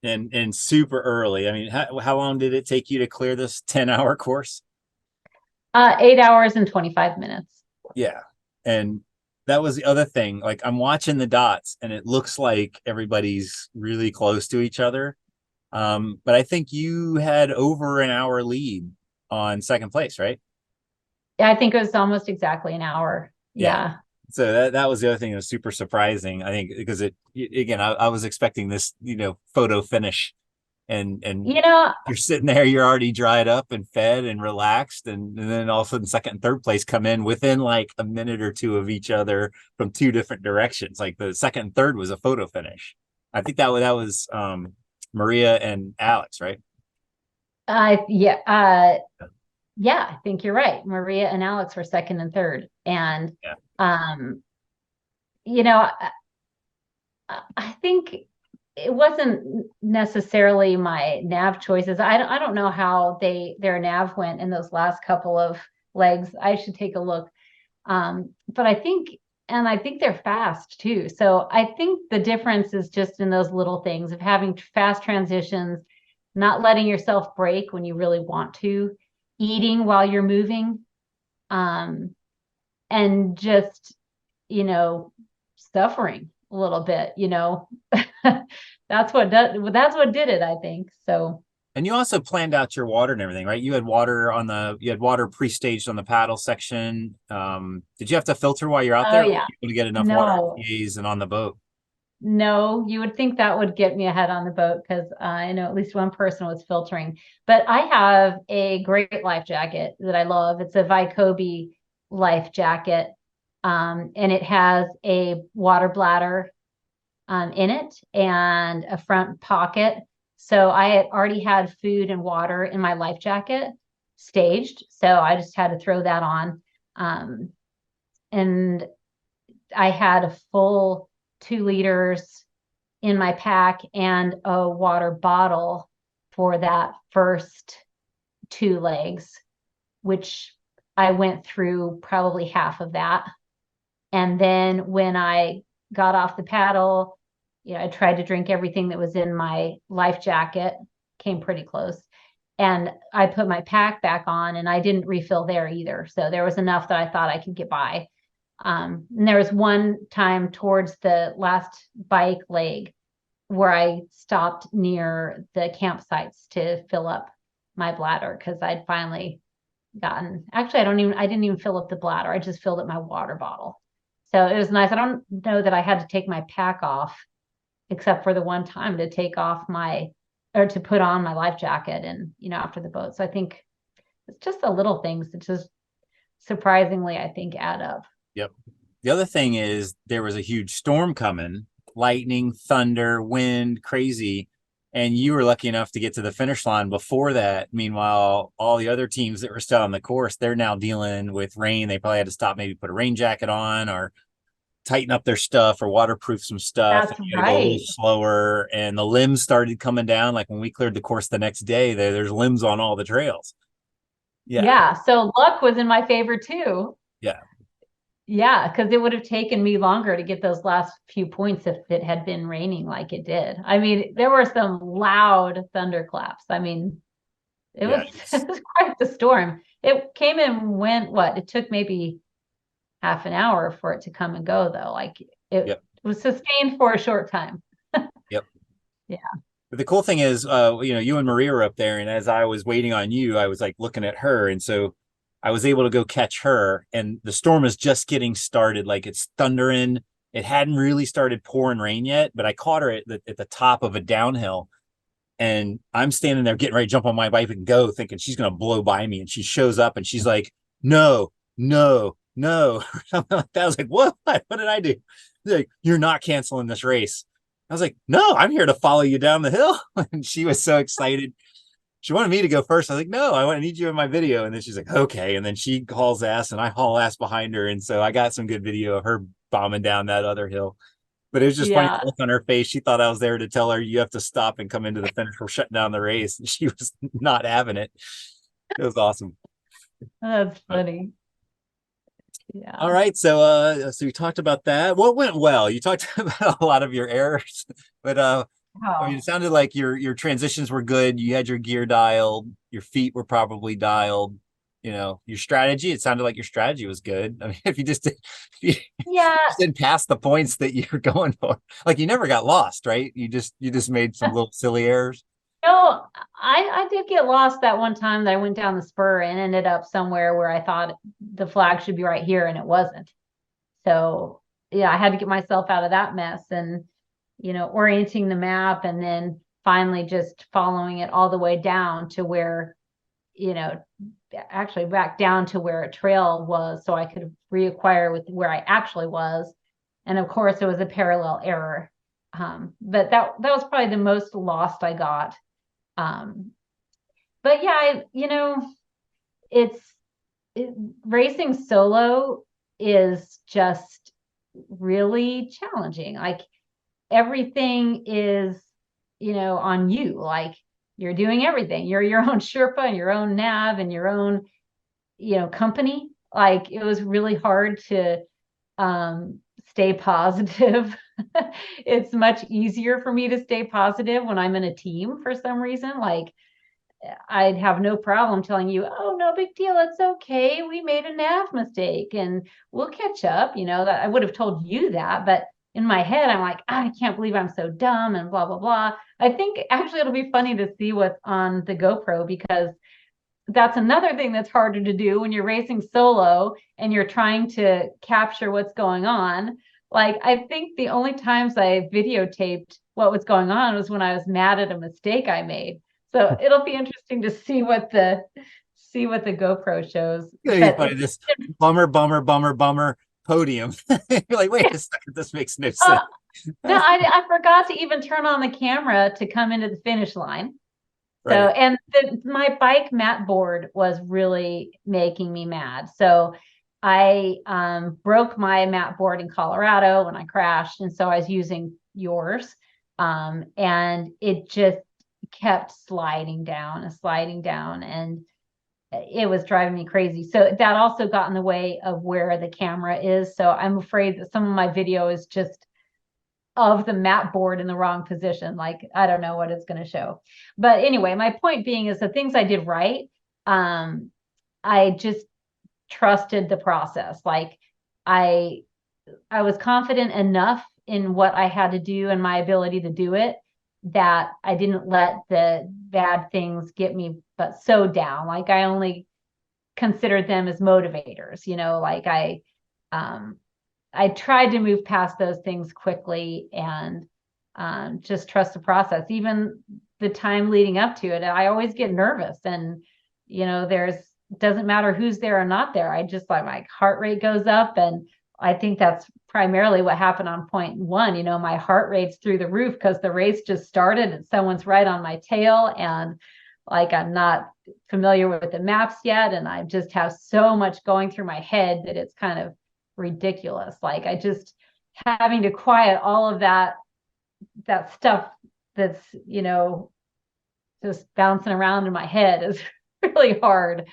And super early. I mean, how long did it take you to clear this 10-hour course? 8 hours and 25 minutes. Yeah. And that was the other thing. Like I'm watching the dots and it looks like everybody's really close to each other. But I think you had over an hour lead on second place, right? I think it was almost exactly an hour. Yeah. Yeah. So that was the other thing that was super surprising. I think because again, I was expecting this, photo finish, and You know, you're sitting there, you're already dried up and fed and relaxed, and then all of a sudden second and third place come in within like a minute or two of each other from two different directions. Like the second and third was a photo finish. I think that was Maria and Alex, right? yeah, yeah, I think you're right. Maria and Alex were second and third. And Yeah. um, you know, I think it wasn't necessarily my nav choices. I don't know how their nav went in those last couple of legs. I should take a look. But I think they're fast too. So I think the difference is just in those little things of having fast transitions, not letting yourself break when you really want to, eating while you're moving, um, and just, you know, suffering a little bit, that's what did it, I think. So, And you also planned out your water and everything, right? You had water pre-staged on the paddle section. Did you have to filter while you're out oh there? Or were yeah, you able to get enough water no, TAs and on the boat? no, you would think that would get me ahead on the boat because I know at least one person was filtering. But I have a great life jacket that I love. It's a Vycobi life jacket, and it has a water bladder in it and a front pocket. So I had already had food and water in my life jacket staged. So I just had to throw that on. And I had a full 2 liters in my pack and a water bottle for that first 2 legs, which I went through probably half of that. And then when I got off the paddle, I tried to drink everything that was in my life jacket, came pretty close. And I put my pack back on and I didn't refill there either. So there was enough that I thought I could get by. And there was one time towards the last bike leg where I stopped near the campsites to fill up my bladder because I'd finally gotten, actually, I didn't even fill up the bladder. I just filled up my water bottle. So it was nice. I don't know that I had to take my pack off except for the one time to take off or to put on my life jacket and, after the boat. So I think it's just the little things that just surprisingly, I think, add up. Yep. The other thing is there was a huge storm coming, lightning, thunder, wind, crazy. And you were lucky enough to get to the finish line before that. Meanwhile, all the other teams that were still on the course, they're now dealing with rain. They probably had to stop, maybe put a rain jacket on or tighten up their stuff or waterproof some stuff. That's And you had to go a little right. slower. And the limbs started coming down. Like when we cleared the course the next day, there's limbs on all the trails. Yeah. Yeah. So luck was in my favor too. Yeah. Yeah, because it would have taken me longer to get those last few points if it had been raining like it did. I mean, there were some loud thunderclaps. I mean, it was, Yeah. it was quite the storm. It came and went, what? It took maybe half an hour for it to come and go, though. Like it Yep. was sustained for a short time. Yep. Yeah. But the cool thing is, you and Maria were up there, and as I was waiting on you, I was like looking at her, and so I was able to go catch her. And the storm is just getting started, like it's thundering. It hadn't really started pouring rain yet, but I caught her at the top of a downhill, and I'm standing there getting ready to jump on my bike and go, thinking she's gonna blow by me. And she shows up, and she's like, "No, no, no!" Something like that. I was like, "What? What did I do?" She's like, "You're not canceling this race." I was like, "No, I'm here to follow you down the hill." And she was so excited. She wanted me to go first. I was like, "No, I need you in my video." And then she's like, "Okay." And then she hauls ass and I haul ass behind her. And so I got some good video of her bombing down that other hill. But it was just funny Yeah. the look on her face. She thought I was there to tell her you have to stop and come into the finish. We're shutting down the race. And she was not having it. It was awesome. That's But, funny. all Yeah. right. So we talked about that. What went well? You talked about a lot of your errors, but I mean, Oh, it sounded like your transitions were good. You had your gear dialed. Your feet were probably dialed. Your strategy. It sounded like your strategy was good. I mean, if you just yeah. didn't pass the points that you were going for, like you never got lost, right? You just made some little silly errors. No, I did get lost that one time that I went down the spur and ended up somewhere where I thought the flag should be right here and it wasn't. So yeah, I had to get myself out of that mess and, orienting the map and then finally just following it all the way down to where, you know, actually back down to where a trail was so I could reacquire with where I actually was. And of course it was a parallel error. But that was probably the most lost I got. But yeah, it's it, racing solo is just really challenging. Like everything is, on you. Like you're doing everything. You're your own Sherpa and your own nav and your own, company. Like it was really hard to stay positive. It's much easier for me to stay positive when I'm in a team for some reason. Like I'd have no problem telling you, oh, no big deal. It's okay. We made a nav mistake and we'll catch up. That I would have told you that. But in my head, I'm like, I can't believe I'm so dumb and blah, blah, blah. I think actually it'll be funny to see what's on the GoPro because that's another thing that's harder to do when you're racing solo and you're trying to capture what's going on. Like, I think the only times I videotaped what was going on was when I was mad at a mistake I made. So it'll be interesting to see what the GoPro shows. You But find it's this bummer, bummer, bummer, bummer podium. You're like, wait a second, this makes no uh, sense. no, I forgot to even turn on the camera to come into the finish line. So, Right. and my bike mat board was really making me mad. So I broke my mat board in Colorado when I crashed. And so I was using yours. And it just kept sliding down and sliding down. And it was driving me crazy. So that also got in the way of where the camera is. So I'm afraid that some of my video is just of the map board in the wrong position. Like, I don't know what it's going to show. But anyway, my point being is the things I did right, I just trusted the process. Like I I was confident enough in what I had to do and my ability to do it that I didn't let the bad things get me but so down. Like I only considered them as motivators, like um I tried to move past those things quickly and just trust the process. Even the time leading up to it, I always get nervous, and there's doesn't matter who's there or not there. I just like my heart rate goes up, and I think that's primarily what happened on point one. My heart rate's through the roof because the race just started and someone's right on my tail, and like I'm not familiar with the maps yet, and I just have so much going through my head that it's kind of ridiculous. Like I just having to quiet all of that stuff that's just bouncing around in my head is really hard,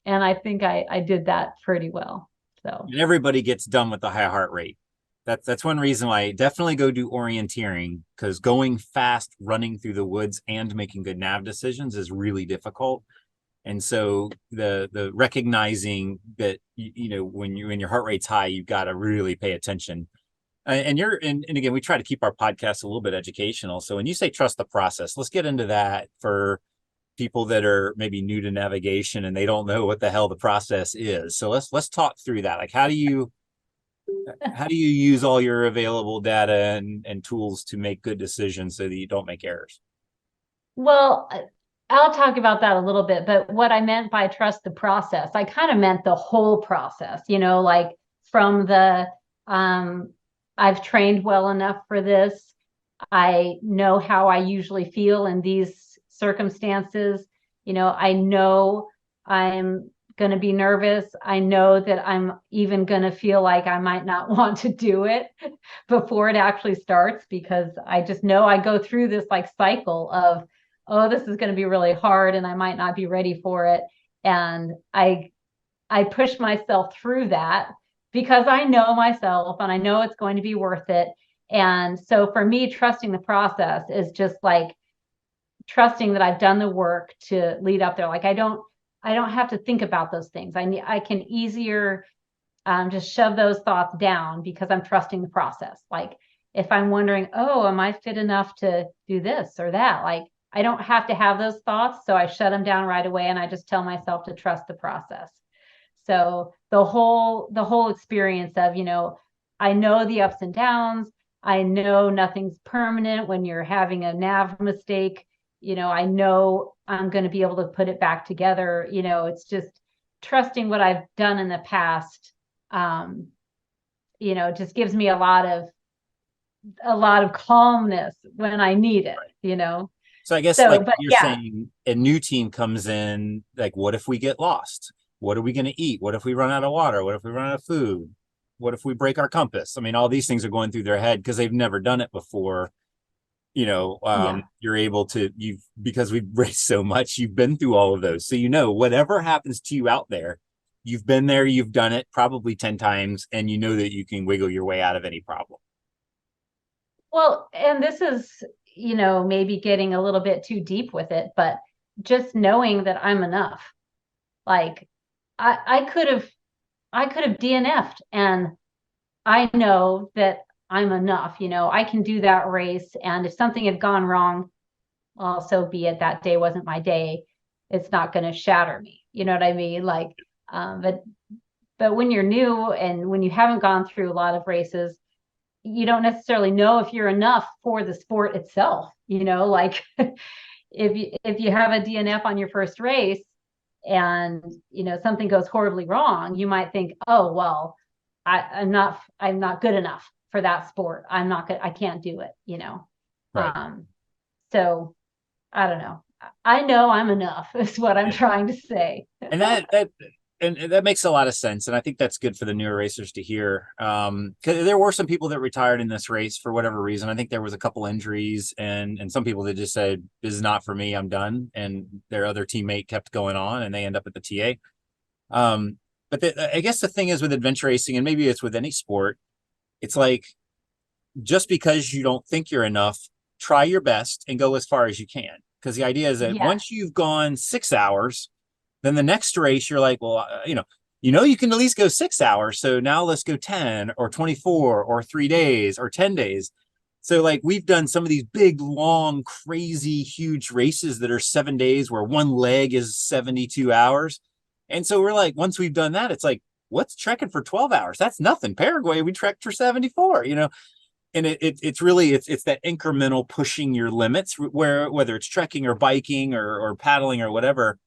and I think I did that pretty well. So And everybody gets done with the high heart rate. That's one reason why I definitely go do orienteering, because going fast, running through the woods and making good nav decisions is really difficult. And so the recognizing that when your heart rate's high, you've got to really pay attention. And again, we try to keep our podcast a little bit educational. So when you say trust the process, let's get into that for people that are maybe new to navigation and they don't know what the hell the process is. So let's talk through that. Like how do you use all your available data and tools to make good decisions so that you don't make errors? well, I'll talk about that a little bit, but what I meant by trust the process, I kind of meant the whole process, like from the I've trained well enough for this. I know how I usually feel in these circumstances. I know I'm going to be nervous. I know that I'm even going to feel like I might not want to do it before it actually starts, because I just know I go through this like cycle of, oh, this is going to be really hard and I might not be ready for it. And I push myself through that because I know myself and I know it's going to be worth it. And so for me, trusting the process is just like trusting that I've done the work to lead up there. Like I don't have to think about those things. I can easier just shove those thoughts down because I'm trusting the process. Like if I'm wondering, oh, am I fit enough to do this or that? Like I don't have to have those thoughts. So I shut them down right away and I just tell myself to trust the process. So the whole experience of, I know the ups and downs. I know nothing's permanent when you're having a nav mistake. I know I'm going to be able to put it back together. It's just trusting what I've done in the past. Just gives me a lot of calmness when I need it. So I guess So, like but you're yeah, saying a new team comes in, like, what if we get lost? What are we going to eat? What if we run out of water? What if we run out of food? What if we break our compass? I mean, all these things are going through their head because they've never done it before. yeah. You're able to, because we've raced so much, you've been through all of those. So, whatever happens to you out there, you've been there, you've done it probably 10 times, and you know that you can wiggle your way out of any problem. Well, and this is, maybe getting a little bit too deep with it, but just knowing that I'm enough. Like I I could have DNF'd, and I know that I'm enough. I can do that race. And if something had gone wrong, well, so be it. That day wasn't my day. It's not going to shatter me. You know what I mean? Like, but when you're new and when you haven't gone through a lot of races, you don't necessarily know if you're enough for the sport itself. Like if you have a DNF on your first race and something goes horribly wrong, you might think, oh well, I'm not good enough for that sport. I'm not good. I can't do it. Right. So I don't know. I know I'm enough is what I'm Yeah. trying to say. And that makes a lot of sense, and I think that's good for the newer racers to hear. Because there were some people that retired in this race for whatever reason. I think there was a couple injuries, and some people that just said, "This is not for me. I'm done." And their other teammate kept going on, and they end up at the TA. But I guess the thing is with adventure racing, and maybe it's with any sport, it's like just because you don't think you're enough, try your best and go as far as you can. Because the idea is that Yeah. once you've gone 6 hours, then the next race you're like, well, you can at least go 6 hours. So now let's go 10 or 24 or 3 days or 10 days. So like we've done some of these big, long, crazy, huge races that are 7 days where one leg is 72 hours. And so we're like, once we've done that, it's like, what's trekking for 12 hours? That's nothing. Paraguay, we trekked for 74, and it's really it's that incremental pushing your limits where whether it's trekking or biking or paddling or whatever.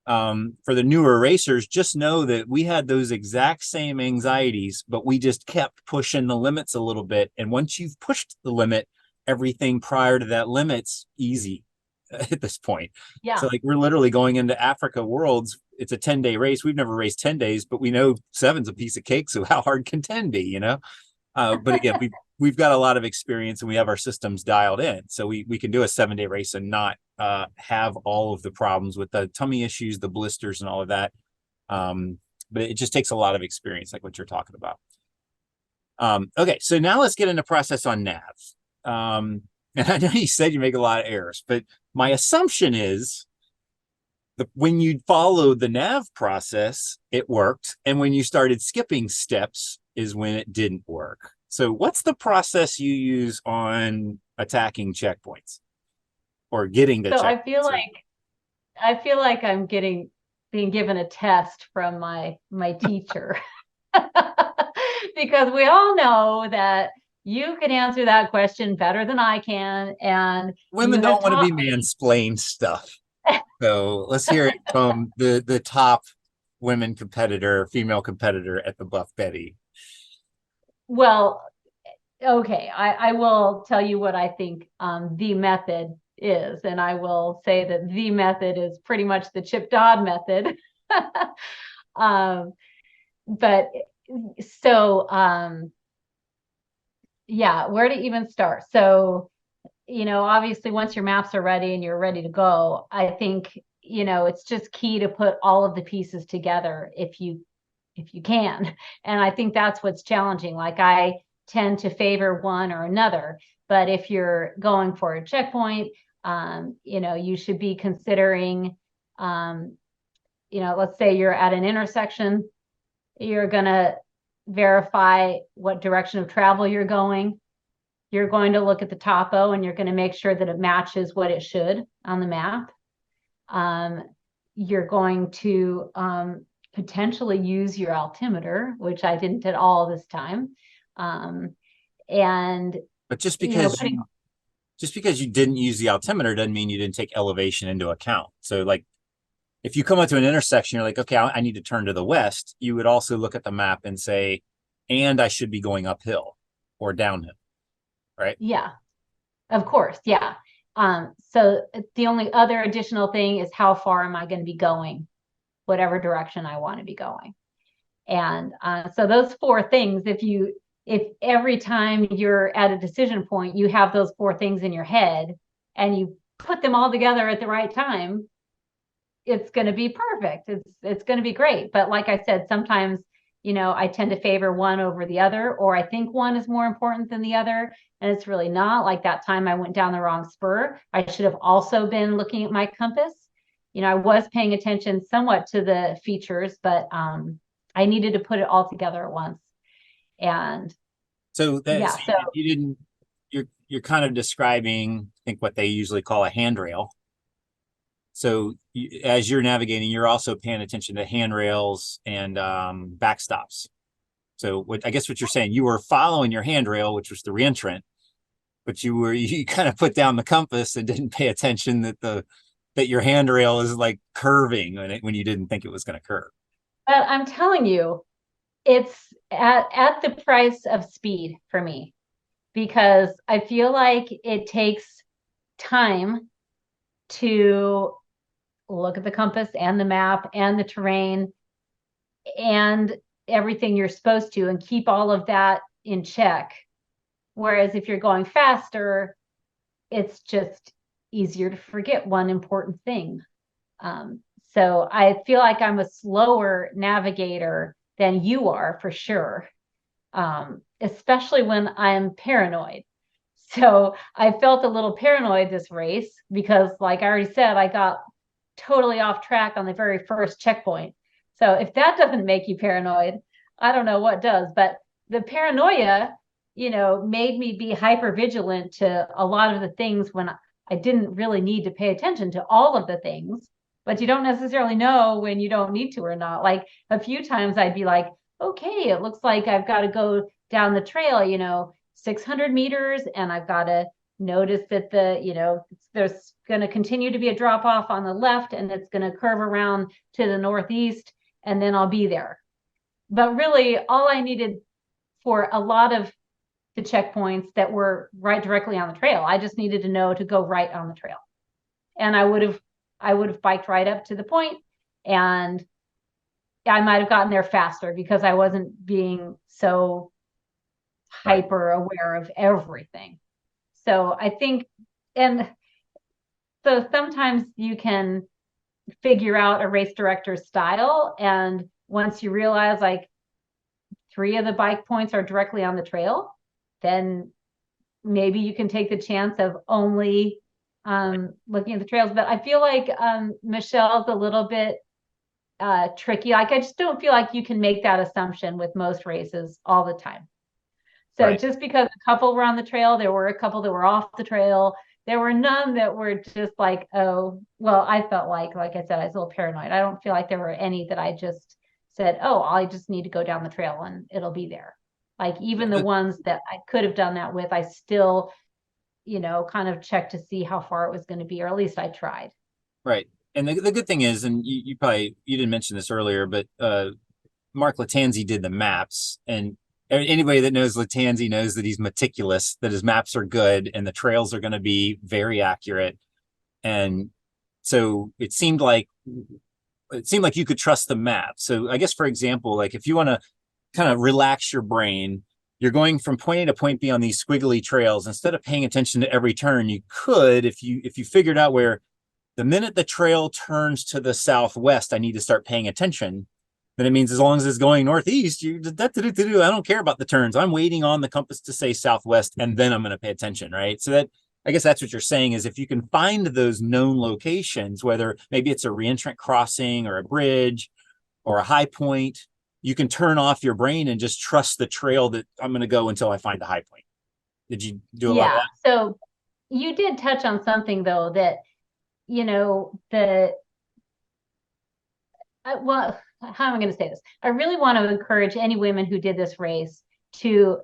For the newer racers, just know that we had those exact same anxieties, but we just kept pushing the limits a little bit. And once you've pushed the limit, everything prior to that limit's easy at this point. Yeah. So like we're literally going into Africa Worlds. It's a 10-day race. We've never raced 10 days, but we know seven's a piece of cake. So how hard can 10 be? But again, we've got a lot of experience and we have our systems dialed in. So we can do a 7-day race and not have all of the problems with the tummy issues, the blisters and all of that. But it just takes a lot of experience, like what you're talking about. Okay, so now let's get into process on nav. And I know you said you make a lot of errors, but my assumption is when you followed the nav process, it worked. And when you started skipping steps is when it didn't work. So what's the process you use on attacking checkpoints or getting to So checkpoints? I feel like I'm being given a test from my teacher. Because we all know that you can answer that question better than I can, and Women you have don't want to be taught me. mansplained stuff. So let's hear it from the top female competitor at the Buff Betty. Well, okay, I will tell you what I think the method is, and I will say that the method is pretty much the Chip Dodd method. um, but so yeah, where to even start? So, obviously once your maps are ready and you're ready to go, I think, it's just key to put all of the pieces together if you can. And I think that's what's challenging. Like I tend to favor one or another, but if you're going for a checkpoint, you should be considering, let's say you're at an intersection, you're going to verify what direction of travel you're going. You're going to look at the topo and you're going to make sure that it matches what it should on the map. You're going to potentially use your altimeter, which I didn't at all this time. And But just because you didn't use the altimeter doesn't mean you didn't take elevation into account. So like if you come up to an intersection, you're like, okay, I need to turn to the west. You would also look at the map and say, and I should be going uphill or downhill, right? yeah, of course. Yeah. So the only other additional thing is how far am I going to be going, whatever direction I want to be going. And so those four things, if every time you're at a decision point, you have those four things in your head and you put them all together at the right time, it's going to be perfect. It's going to be great. But like I said, sometimes, I tend to favor one over the other, or I think one is more important than the other. And it's really not. Like that time I went down the wrong spur. I should have also been looking at my compass. I was paying attention somewhat to the features, but I needed to put it all together at once. And So yeah, so you didn't, you're kind of describing, I think what they usually call a handrail. So as you're navigating, you're also paying attention to handrails and backstops. So I guess what you're saying, you were following your handrail, which was the reentrant, but you kind of put down the compass and didn't pay attention that your handrail is like curving when you didn't think it was going to curve. but I'm telling you, it's at the price of speed for me, because I feel like it takes time to look at the compass and the map and the terrain and everything you're supposed to, and keep all of that in check. Whereas if you're going faster, it's just easier to forget one important thing. So I feel like I'm a slower navigator than you are for sure. especially when I'm paranoid. So I felt a little paranoid this race because, like I already said, I got totally off track on the very first checkpoint. So if that doesn't make you paranoid, I don't know what does. But the paranoia, made me be hyper vigilant to a lot of the things when I didn't really need to pay attention to all of the things. But you don't necessarily know when you don't need to or not. Like a few times I'd be like, okay, it looks like I've got to go down the trail, 600 meters, and I've got to notice that there's going to continue to be a drop off on the left, and it's going to curve around to the northeast, and then I'll be there. But really, all I needed for a lot of the checkpoints that were right directly on the trail, I just needed to know to go right on the trail, and I would have biked right up to the point, and I might have gotten there faster because I wasn't being so Right. hyper aware of everything. So I think, and so sometimes you can figure out a race director's style. And once you realize like 3 of the bike points are directly on the trail, then maybe you can take the chance of only looking at the trails. But I feel like Michelle's a little bit tricky. Like I just don't feel like you can make that assumption with most races all the time. So Right. just because a couple were on the trail, there were a couple that were off the trail. There were none that were just like, oh, well, I felt like I said, I was a little paranoid. I don't feel like there were any that I just said, oh, I just need to go down the trail and it'll be there. Like even the ones that I could have done that with, I still, kind of checked to see how far it was going to be, or at least I tried. Right. And the good thing is, and you didn't mention this earlier, but Mark Latanzi did the maps, and anybody that knows Latanzi knows that he's meticulous, that his maps are good, and the trails are going to be very accurate. And so it seemed like you could trust the map. So I guess, for example, like if you want to kind of relax your brain, you're going from point A to point B on these squiggly trails. Instead of paying attention to every turn, you could, if you figured out where the minute the trail turns to the southwest, I need to start paying attention. Then it means as long as it's going northeast, I don't care about the turns. I'm waiting on the compass to say southwest, and then I'm going to pay attention, right? So that, I guess that's what you're saying, is if you can find those known locations, whether maybe it's a reentrant crossing or a bridge or a high point, you can turn off your brain and just trust the trail that I'm going to go until I find the high point. Did you do a lot of Yeah. that? So you did touch on something though that, the well, how am I going to say this? I really want to encourage any women who did this race to,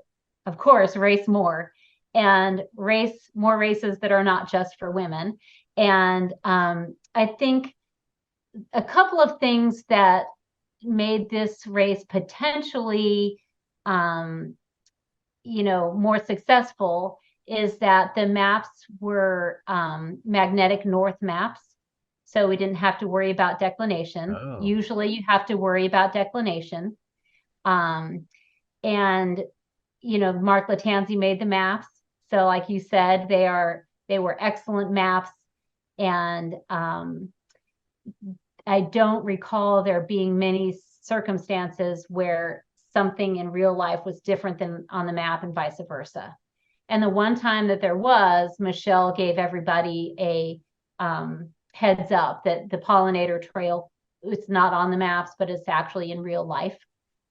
of course, race more and race more races that are not just for women. And I think a couple of things that made this race potentially, um, more successful is that the maps were magnetic north maps. So we didn't have to worry about declination. Oh, Usually you have to worry about declination. Um, and, Mark Latanzi made the maps. So like you said, they were excellent maps. And I don't recall there being many circumstances where something in real life was different than on the map and vice versa. And the one time that there was, Michelle gave everybody a heads up that the pollinator trail, it's not on the maps, but it's actually in real life.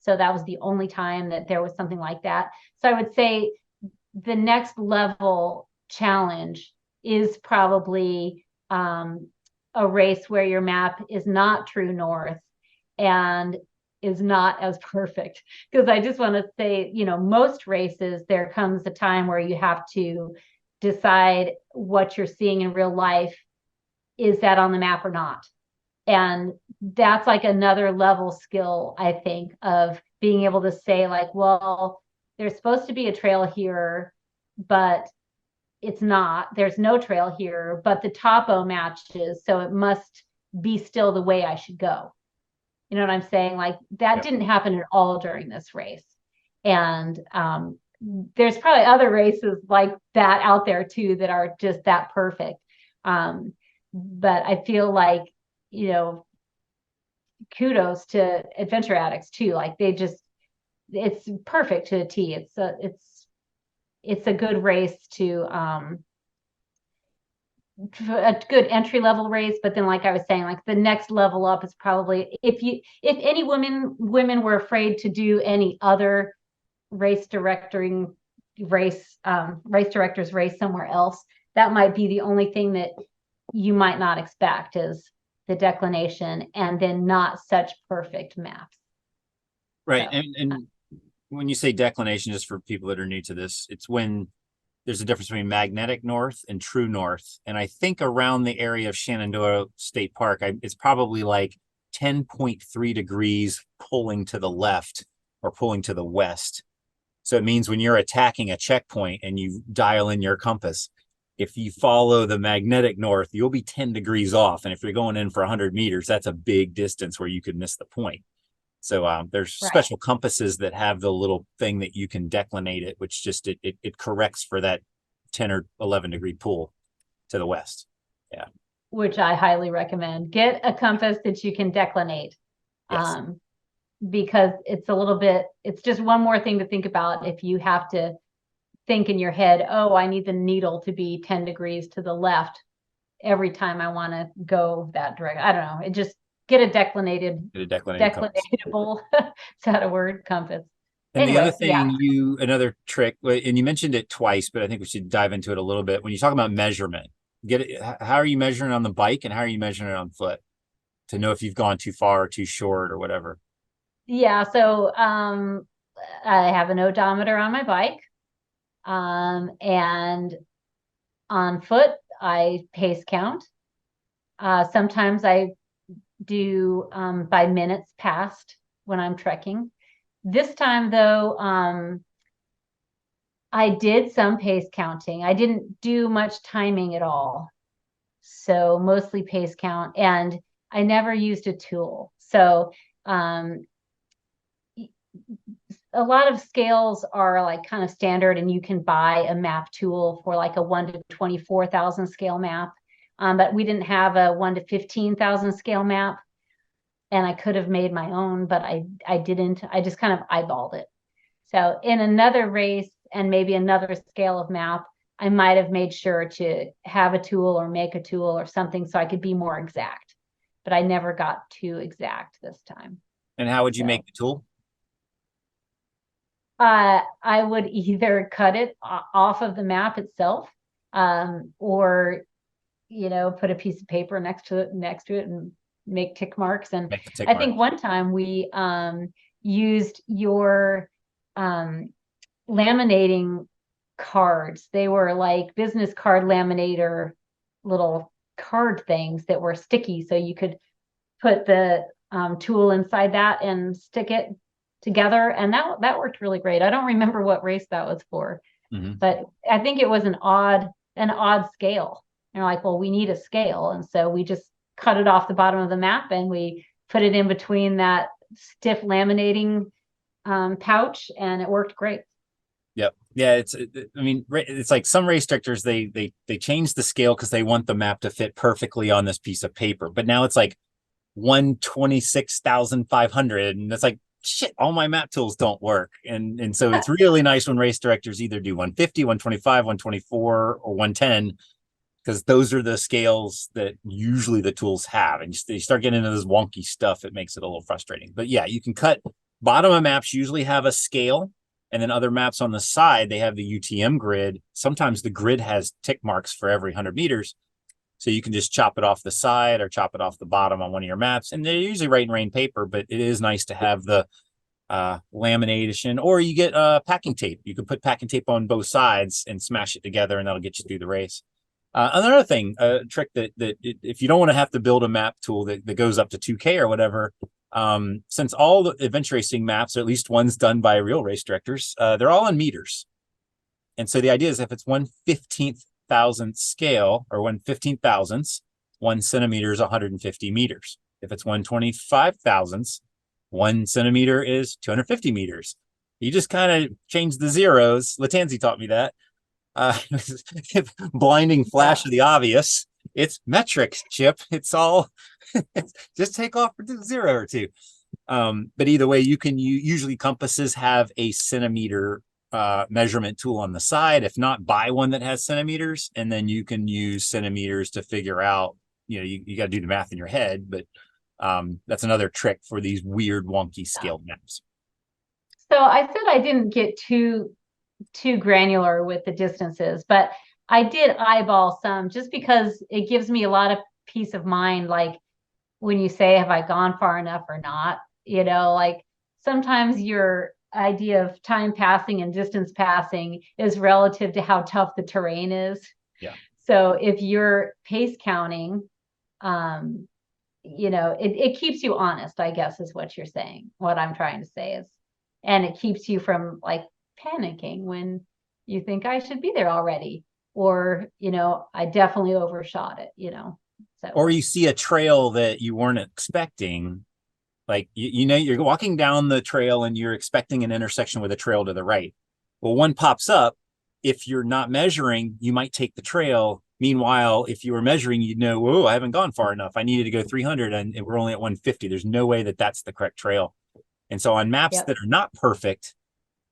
So that was the only time that there was something like that. So I would say the next level challenge is probably a race where your map is not true north and is not as perfect. Because I just want to say, most races, there comes a time where you have to decide what you're seeing in real life. Is that on the map or not? And that's like another level skill, I think, of being able to say, like, well, there's supposed to be a trail here, but it's not. There's no trail here, but the topo matches, so it must be still the way I should go. You know what I'm saying? Like that yep. didn't happen at all during this race. And there's probably other races like that out there too that are just that perfect. But I feel like, you know, kudos to adventure addicts too. Like they just it's perfect to a T. It's a good race to a good entry level race, but then like I was saying, like the next level up is probably if any women were afraid to do any other race directing race directors race somewhere else, that might be the only thing that you might not expect is the declination and then not such perfect maps. Right. So, And when you say declination, just for people that are new to this, it's when there's a difference between magnetic north and true north. And I think around the area of Shenandoah State Park, it's probably like 10.3 degrees pulling to the left or pulling to the west. So it means when you're attacking a checkpoint and you dial in your compass, if you follow the magnetic north, you'll be 10 degrees off. And if you're going in for 100 meters, that's a big distance where you could miss the point. So there's right. special compasses that have the little thing that you can declinate it, which just it corrects for that 10 or 11 degree pull to the west. Yeah. Which I highly recommend. Get a compass that you can declinate. Yes. Because it's just one more thing to think about if you have to think in your head, oh, I need the needle to be 10 degrees to the left every time I want to go that direction. I don't know. It just get a declinatable, is that a word? Compass. And the other Anyways, yeah. thing, another trick, and you mentioned it twice, but I think we should dive into it a little bit. When you talk about measurement, how are you measuring on the bike and how are you measuring it on foot to know if you've gone too far or too short or whatever? Yeah. So I have an odometer on my bike. And on foot, I pace count. Sometimes I do by minutes past when I'm trekking. This time, though, I did some pace counting. I didn't do much timing at all. So mostly pace count. And I never used a tool. So a lot of scales are like kind of standard and you can buy a map tool for like a 1 to 24,000 scale map. But we didn't have a 1 to 15,000 scale map. And I could have made my own, but I didn't. I just kind of eyeballed it. So in another race and maybe another scale of map, I might have made sure to have a tool or make a tool or something so I could be more exact. But I never got too exact this time. And how would you make the tool? I would either cut it off of the map itself, or put a piece of paper next to it and make tick marks. And Make the tick I mark. think one time we used your laminating cards. They were like business card laminator little card things that were sticky, so you could put the tool inside that and stick it together, and that worked really great. I don't remember what race that was for, but I think it was an odd scale. And we're like, well, we need a scale, and so we just cut it off the bottom of the map and we put it in between that stiff laminating pouch, and it worked great. Yep. Yeah. It's like some race directors, they change the scale because they want the map to fit perfectly on this piece of paper. But now it's like 126,500. And it's like, shit, all my map tools don't work. And so it's really nice when race directors either do 150, 125, 124, or 110, because those are the scales that usually the tools have. And you start getting into this wonky stuff, it makes it a little frustrating. But yeah, you can cut. Bottom of maps usually have a scale. And then other maps on the side, they have the UTM grid. Sometimes the grid has tick marks for every 100 meters. So you can just chop it off the side or chop it off the bottom on one of your maps. And they're usually write in rain paper, but it is nice to have the lamination, or you get packing tape. You can put packing tape on both sides and smash it together, and that'll get you through the race. Another thing, a trick that if you don't want to have to build a map tool that goes up to 2K or whatever, since all the adventure racing maps, or at least ones done by real race directors, they're all in meters. And so the idea is if it's 1/15,000th scale or 1/15,000ths, 1 centimeter is 150 meters. If it's 1/25,000ths, 1 centimeter is 250 meters. You just kind of change the zeros. Latanzi taught me that. Blinding flash of the obvious. It's metrics, Chip. It's all just take off a zero or two. But either way, usually compasses have a centimeter measurement tool on the side. If not, buy one that has centimeters, and then you can use centimeters to figure out, you got to do the math in your head, but that's another trick for these weird, wonky scaled maps. So I said I didn't get too granular with the distances, but I did eyeball some just because it gives me a lot of peace of mind. Like when you say, have I gone far enough or not? Like sometimes your idea of time passing and distance passing is relative to how tough the terrain is. Yeah. So if you're pace counting, it keeps you honest, I guess is what you're saying. What I'm trying to say is, and it keeps you from like panicking when you think I should be there already, or, I definitely overshot it, so. Or you see a trail that you weren't expecting. Like, you're walking down the trail and you're expecting an intersection with a trail to the right. Well, one pops up. If you're not measuring, you might take the trail. Meanwhile, if you were measuring, you'd know, whoa, I haven't gone far enough. I needed to go 300 and we're only at 150. There's no way that that's the correct trail. And so on maps that are not perfect,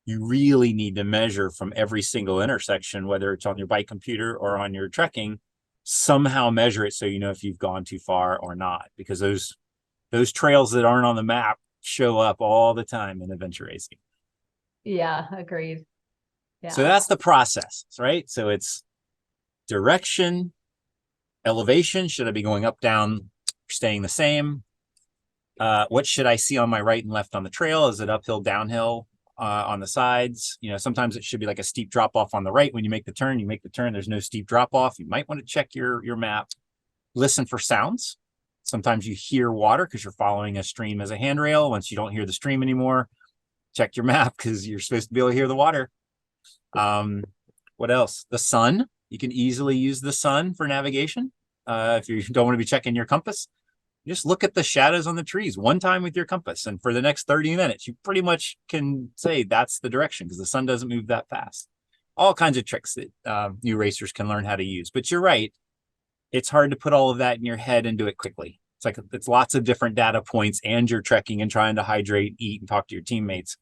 you really need to measure from every single intersection, whether it's on your bike computer or on your trekking, somehow measure it so you know if you've gone too far or not, because those trails that aren't on the map show up all the time in adventure racing. Yeah, agreed. Yeah. So that's the process, right? So it's direction, elevation. Should I be going up, down, staying the same? What should I see on my right and left on the trail? Is it uphill, downhill, on the sides? Sometimes it should be like a steep drop off on the right. When you make the turn, there's no steep drop off. You might want to check your map. Listen for sounds. Sometimes you hear water because you're following a stream as a handrail. Once you don't hear the stream anymore, check your map because you're supposed to be able to hear the water. What else? The sun. You can easily use the sun for navigation. If you don't want to be checking your compass, just look at the shadows on the trees one time with your compass. And for the next 30 minutes, you pretty much can say that's the direction because the sun doesn't move that fast. All kinds of tricks that new racers can learn how to use. But you're right. It's hard to put all of that in your head and do it quickly. It's lots of different data points and you're trekking and trying to hydrate, eat, and talk to your teammates.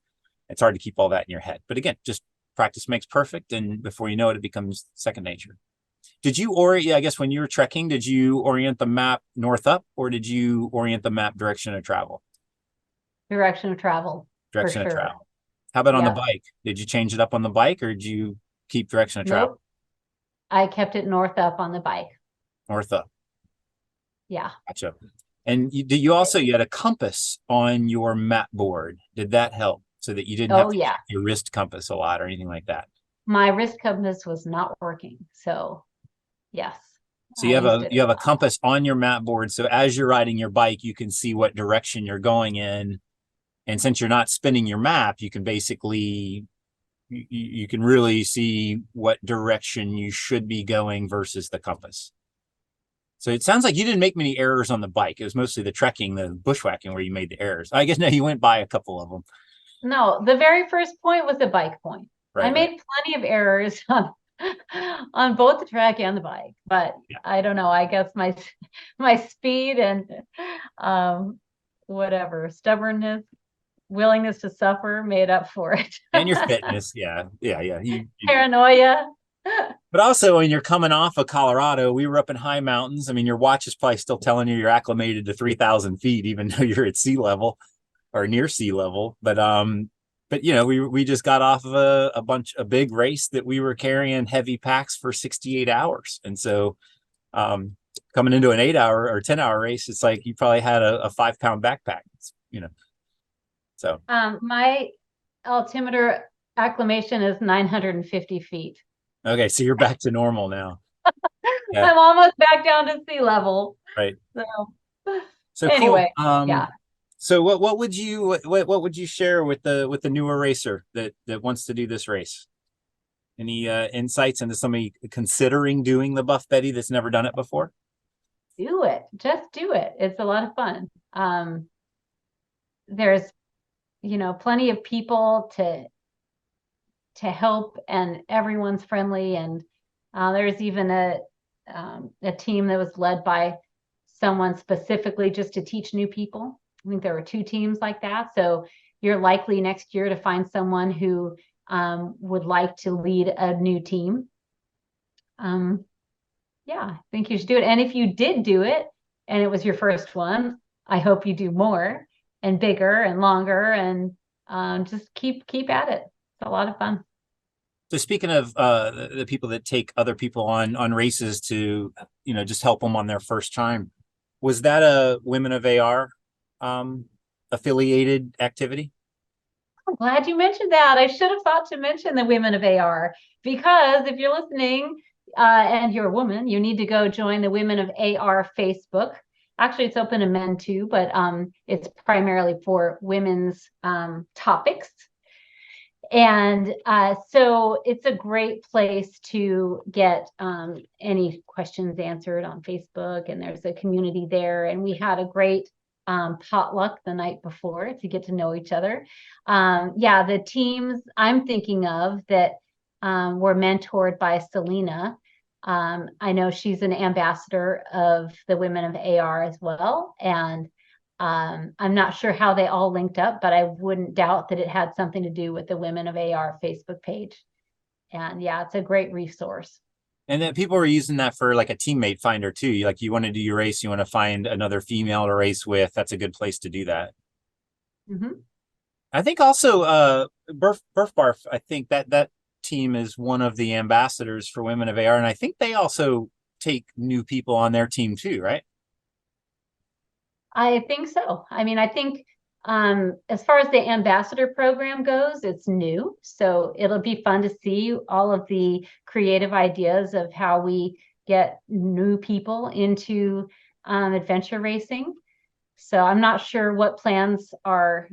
It's hard to keep all that in your head. But again, just practice makes perfect. And before you know it, it becomes second nature. I guess when you were trekking, did you orient the map north up or did you orient the map direction of travel? Direction of travel. Direction of travel. How about on the bike? Did you change it up on the bike or did you keep direction of travel? Nope. I kept it north up on the bike. North up. Yeah. Gotcha. And you had a compass on your map board. Did that help so that you didn't have to check your wrist compass a lot or anything like that? My wrist compass was not working. So yes. So you have a compass on your map board. So as you're riding your bike, you can see what direction you're going in. And since you're not spinning your map, you can basically, you can really see what direction you should be going versus the compass. So it sounds like you didn't make many errors on the bike. It was mostly the trekking, the bushwhacking where you made the errors. I guess no, you went by a couple of them. No, the very first point was the bike point. Right, I made plenty of errors on both the track and the bike, but I don't know. I guess my speed and whatever stubbornness, willingness to suffer made up for it. And your fitness, yeah. Paranoia. But also when you're coming off of Colorado, we were up in high mountains. I mean, your watch is probably still telling you you're acclimated to 3,000 feet, even though you're at sea level or near sea level. But we just got off of a big race that we were carrying heavy packs for 68 hours. And so coming into an 8-hour or 10-hour race, it's like you probably had a 5-pound backpack, So my altimeter acclimation is 950 feet. Okay, so you're back to normal now. Yeah. I'm almost back down to sea level. Right. So anyway, cool. So what would you share with the newer racer that wants to do this race? Any insights into somebody considering doing the Buff Betty that's never done it before? Do it. Just do it. It's a lot of fun. There's plenty of people to help, and everyone's friendly, and there's even a team that was led by someone specifically just to teach new people. I think there were 2 teams like that. So you're likely next year to find someone who would like to lead a new team. Yeah, I think you should do it. And if you did do it and it was your first one, I hope you do more and bigger and longer, and just keep at it. It's a lot of fun. So speaking of the people that take other people on races to, just help them on their first time, was that a Women of AR affiliated activity? I'm glad you mentioned that. I should have thought to mention the Women of AR, because if you're listening and you're a woman, you need to go join the Women of AR Facebook. Actually, it's open to men too, but it's primarily for women's topics. And so it's a great place to get any questions answered on Facebook, and there's a community there. And we had a great potluck the night before to get to know each other. Yeah, the teams I'm thinking of that were mentored by Selena. I know she's an ambassador of the Women of AR as well. And I'm not sure how they all linked up, but I wouldn't doubt that it had something to do with the Women of AR Facebook page. And yeah, it's a great resource. And then people were using that for like a teammate finder too. You want to do your race, you want to find another female to race with. That's a good place to do that. Mm-hmm. I think also Burf Barf, I think that team is one of the ambassadors for Women of AR, and I think they also take new people on their team too, right? I think so. I mean, I think as far as the ambassador program goes, it's new. So it'll be fun to see all of the creative ideas of how we get new people into adventure racing. So I'm not sure what plans are,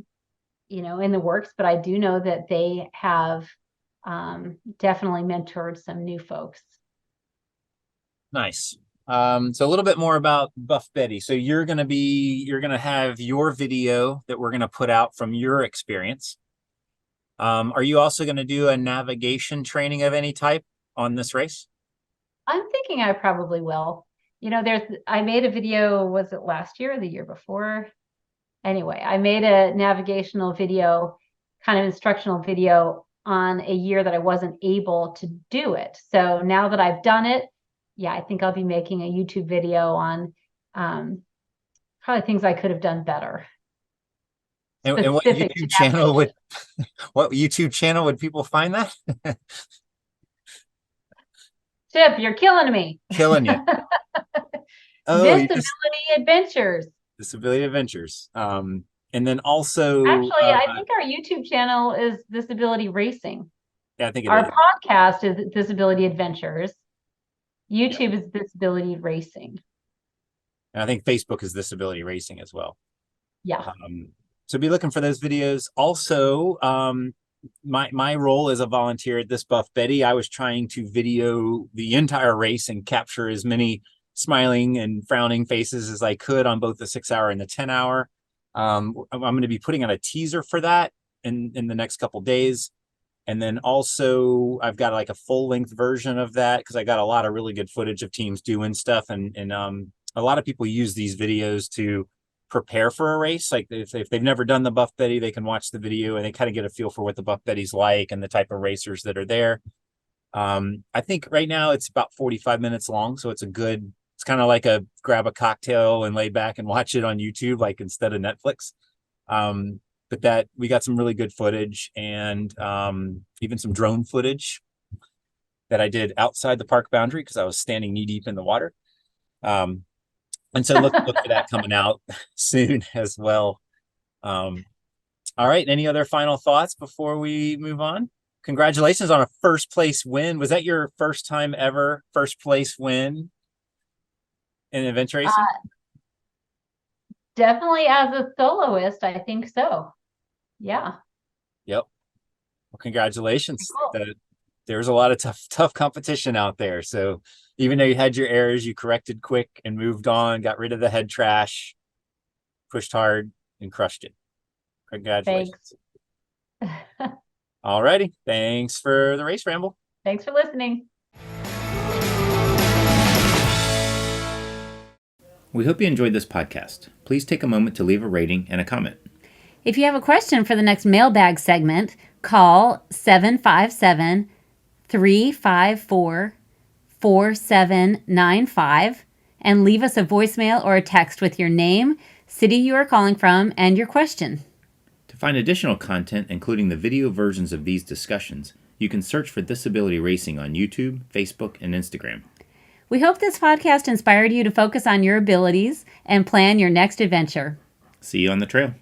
in the works, but I do know that they have definitely mentored some new folks. Nice. So a little bit more about Buff Betty. So you're gonna have your video that we're gonna put out from your experience. Are you also gonna do a navigation training of any type on this race? I'm thinking I probably will. I made a video, was it last year or the year before? Anyway, I made a navigational video, kind of instructional video on a year that I wasn't able to do it. So now that I've done it, yeah, I think I'll be making a YouTube video on probably things I could have done better. And what Specific to YouTube channel navigation. what YouTube channel would people find that? Chip, you're killing me. Killing you. Oh, Disability Adventures. Disability Adventures. And then also Actually, I think our YouTube channel is Disability Racing. yeah, I think it Our is. podcast is Disability Adventures. YouTube is Disability Racing. And I think Facebook is Disability Racing as well. Yeah. So be looking for those videos. Also, my role as a volunteer at this Buff Betty, I was trying to video the entire race and capture as many smiling and frowning faces as I could on both the 6-hour and the 10-hour. I'm going to be putting out a teaser for that in the next couple days. And then also I've got like a full length version of that because I got a lot of really good footage of teams doing stuff. And a lot of people use these videos to prepare for a race. Like if they've never done the Buff Betty, they can watch the video and they kind of get a feel for what the Buff Betty's like and the type of racers that are there. I think right now it's about 45 minutes long. So it's kind of like a grab a cocktail and lay back and watch it on YouTube, like instead of Netflix. But that we got some really good footage and even some drone footage that I did outside the park boundary because I was standing knee deep in the water. And so look for that coming out soon as well. All right. Any other final thoughts before we move on? Congratulations on a first place win. Was that your first time ever first place win in adventure racing? Definitely as a soloist, I think so. Yeah. Yep. Well, congratulations. Cool. There's a lot of tough competition out there. So even though you had your errors, you corrected quick and moved on, got rid of the head trash, pushed hard and crushed it. Congratulations. Thanks. All righty. Thanks for the race ramble. Thanks for listening. We hope you enjoyed this podcast. Please take a moment to leave a rating and a comment. If you have a question for the next mailbag segment, call 757-354-4795 and leave us a voicemail or a text with your name, city you are calling from, and your question. To find additional content, including the video versions of these discussions, you can search for Disability Racing on YouTube, Facebook, and Instagram. We hope this podcast inspired you to focus on your abilities and plan your next adventure. See you on the trail.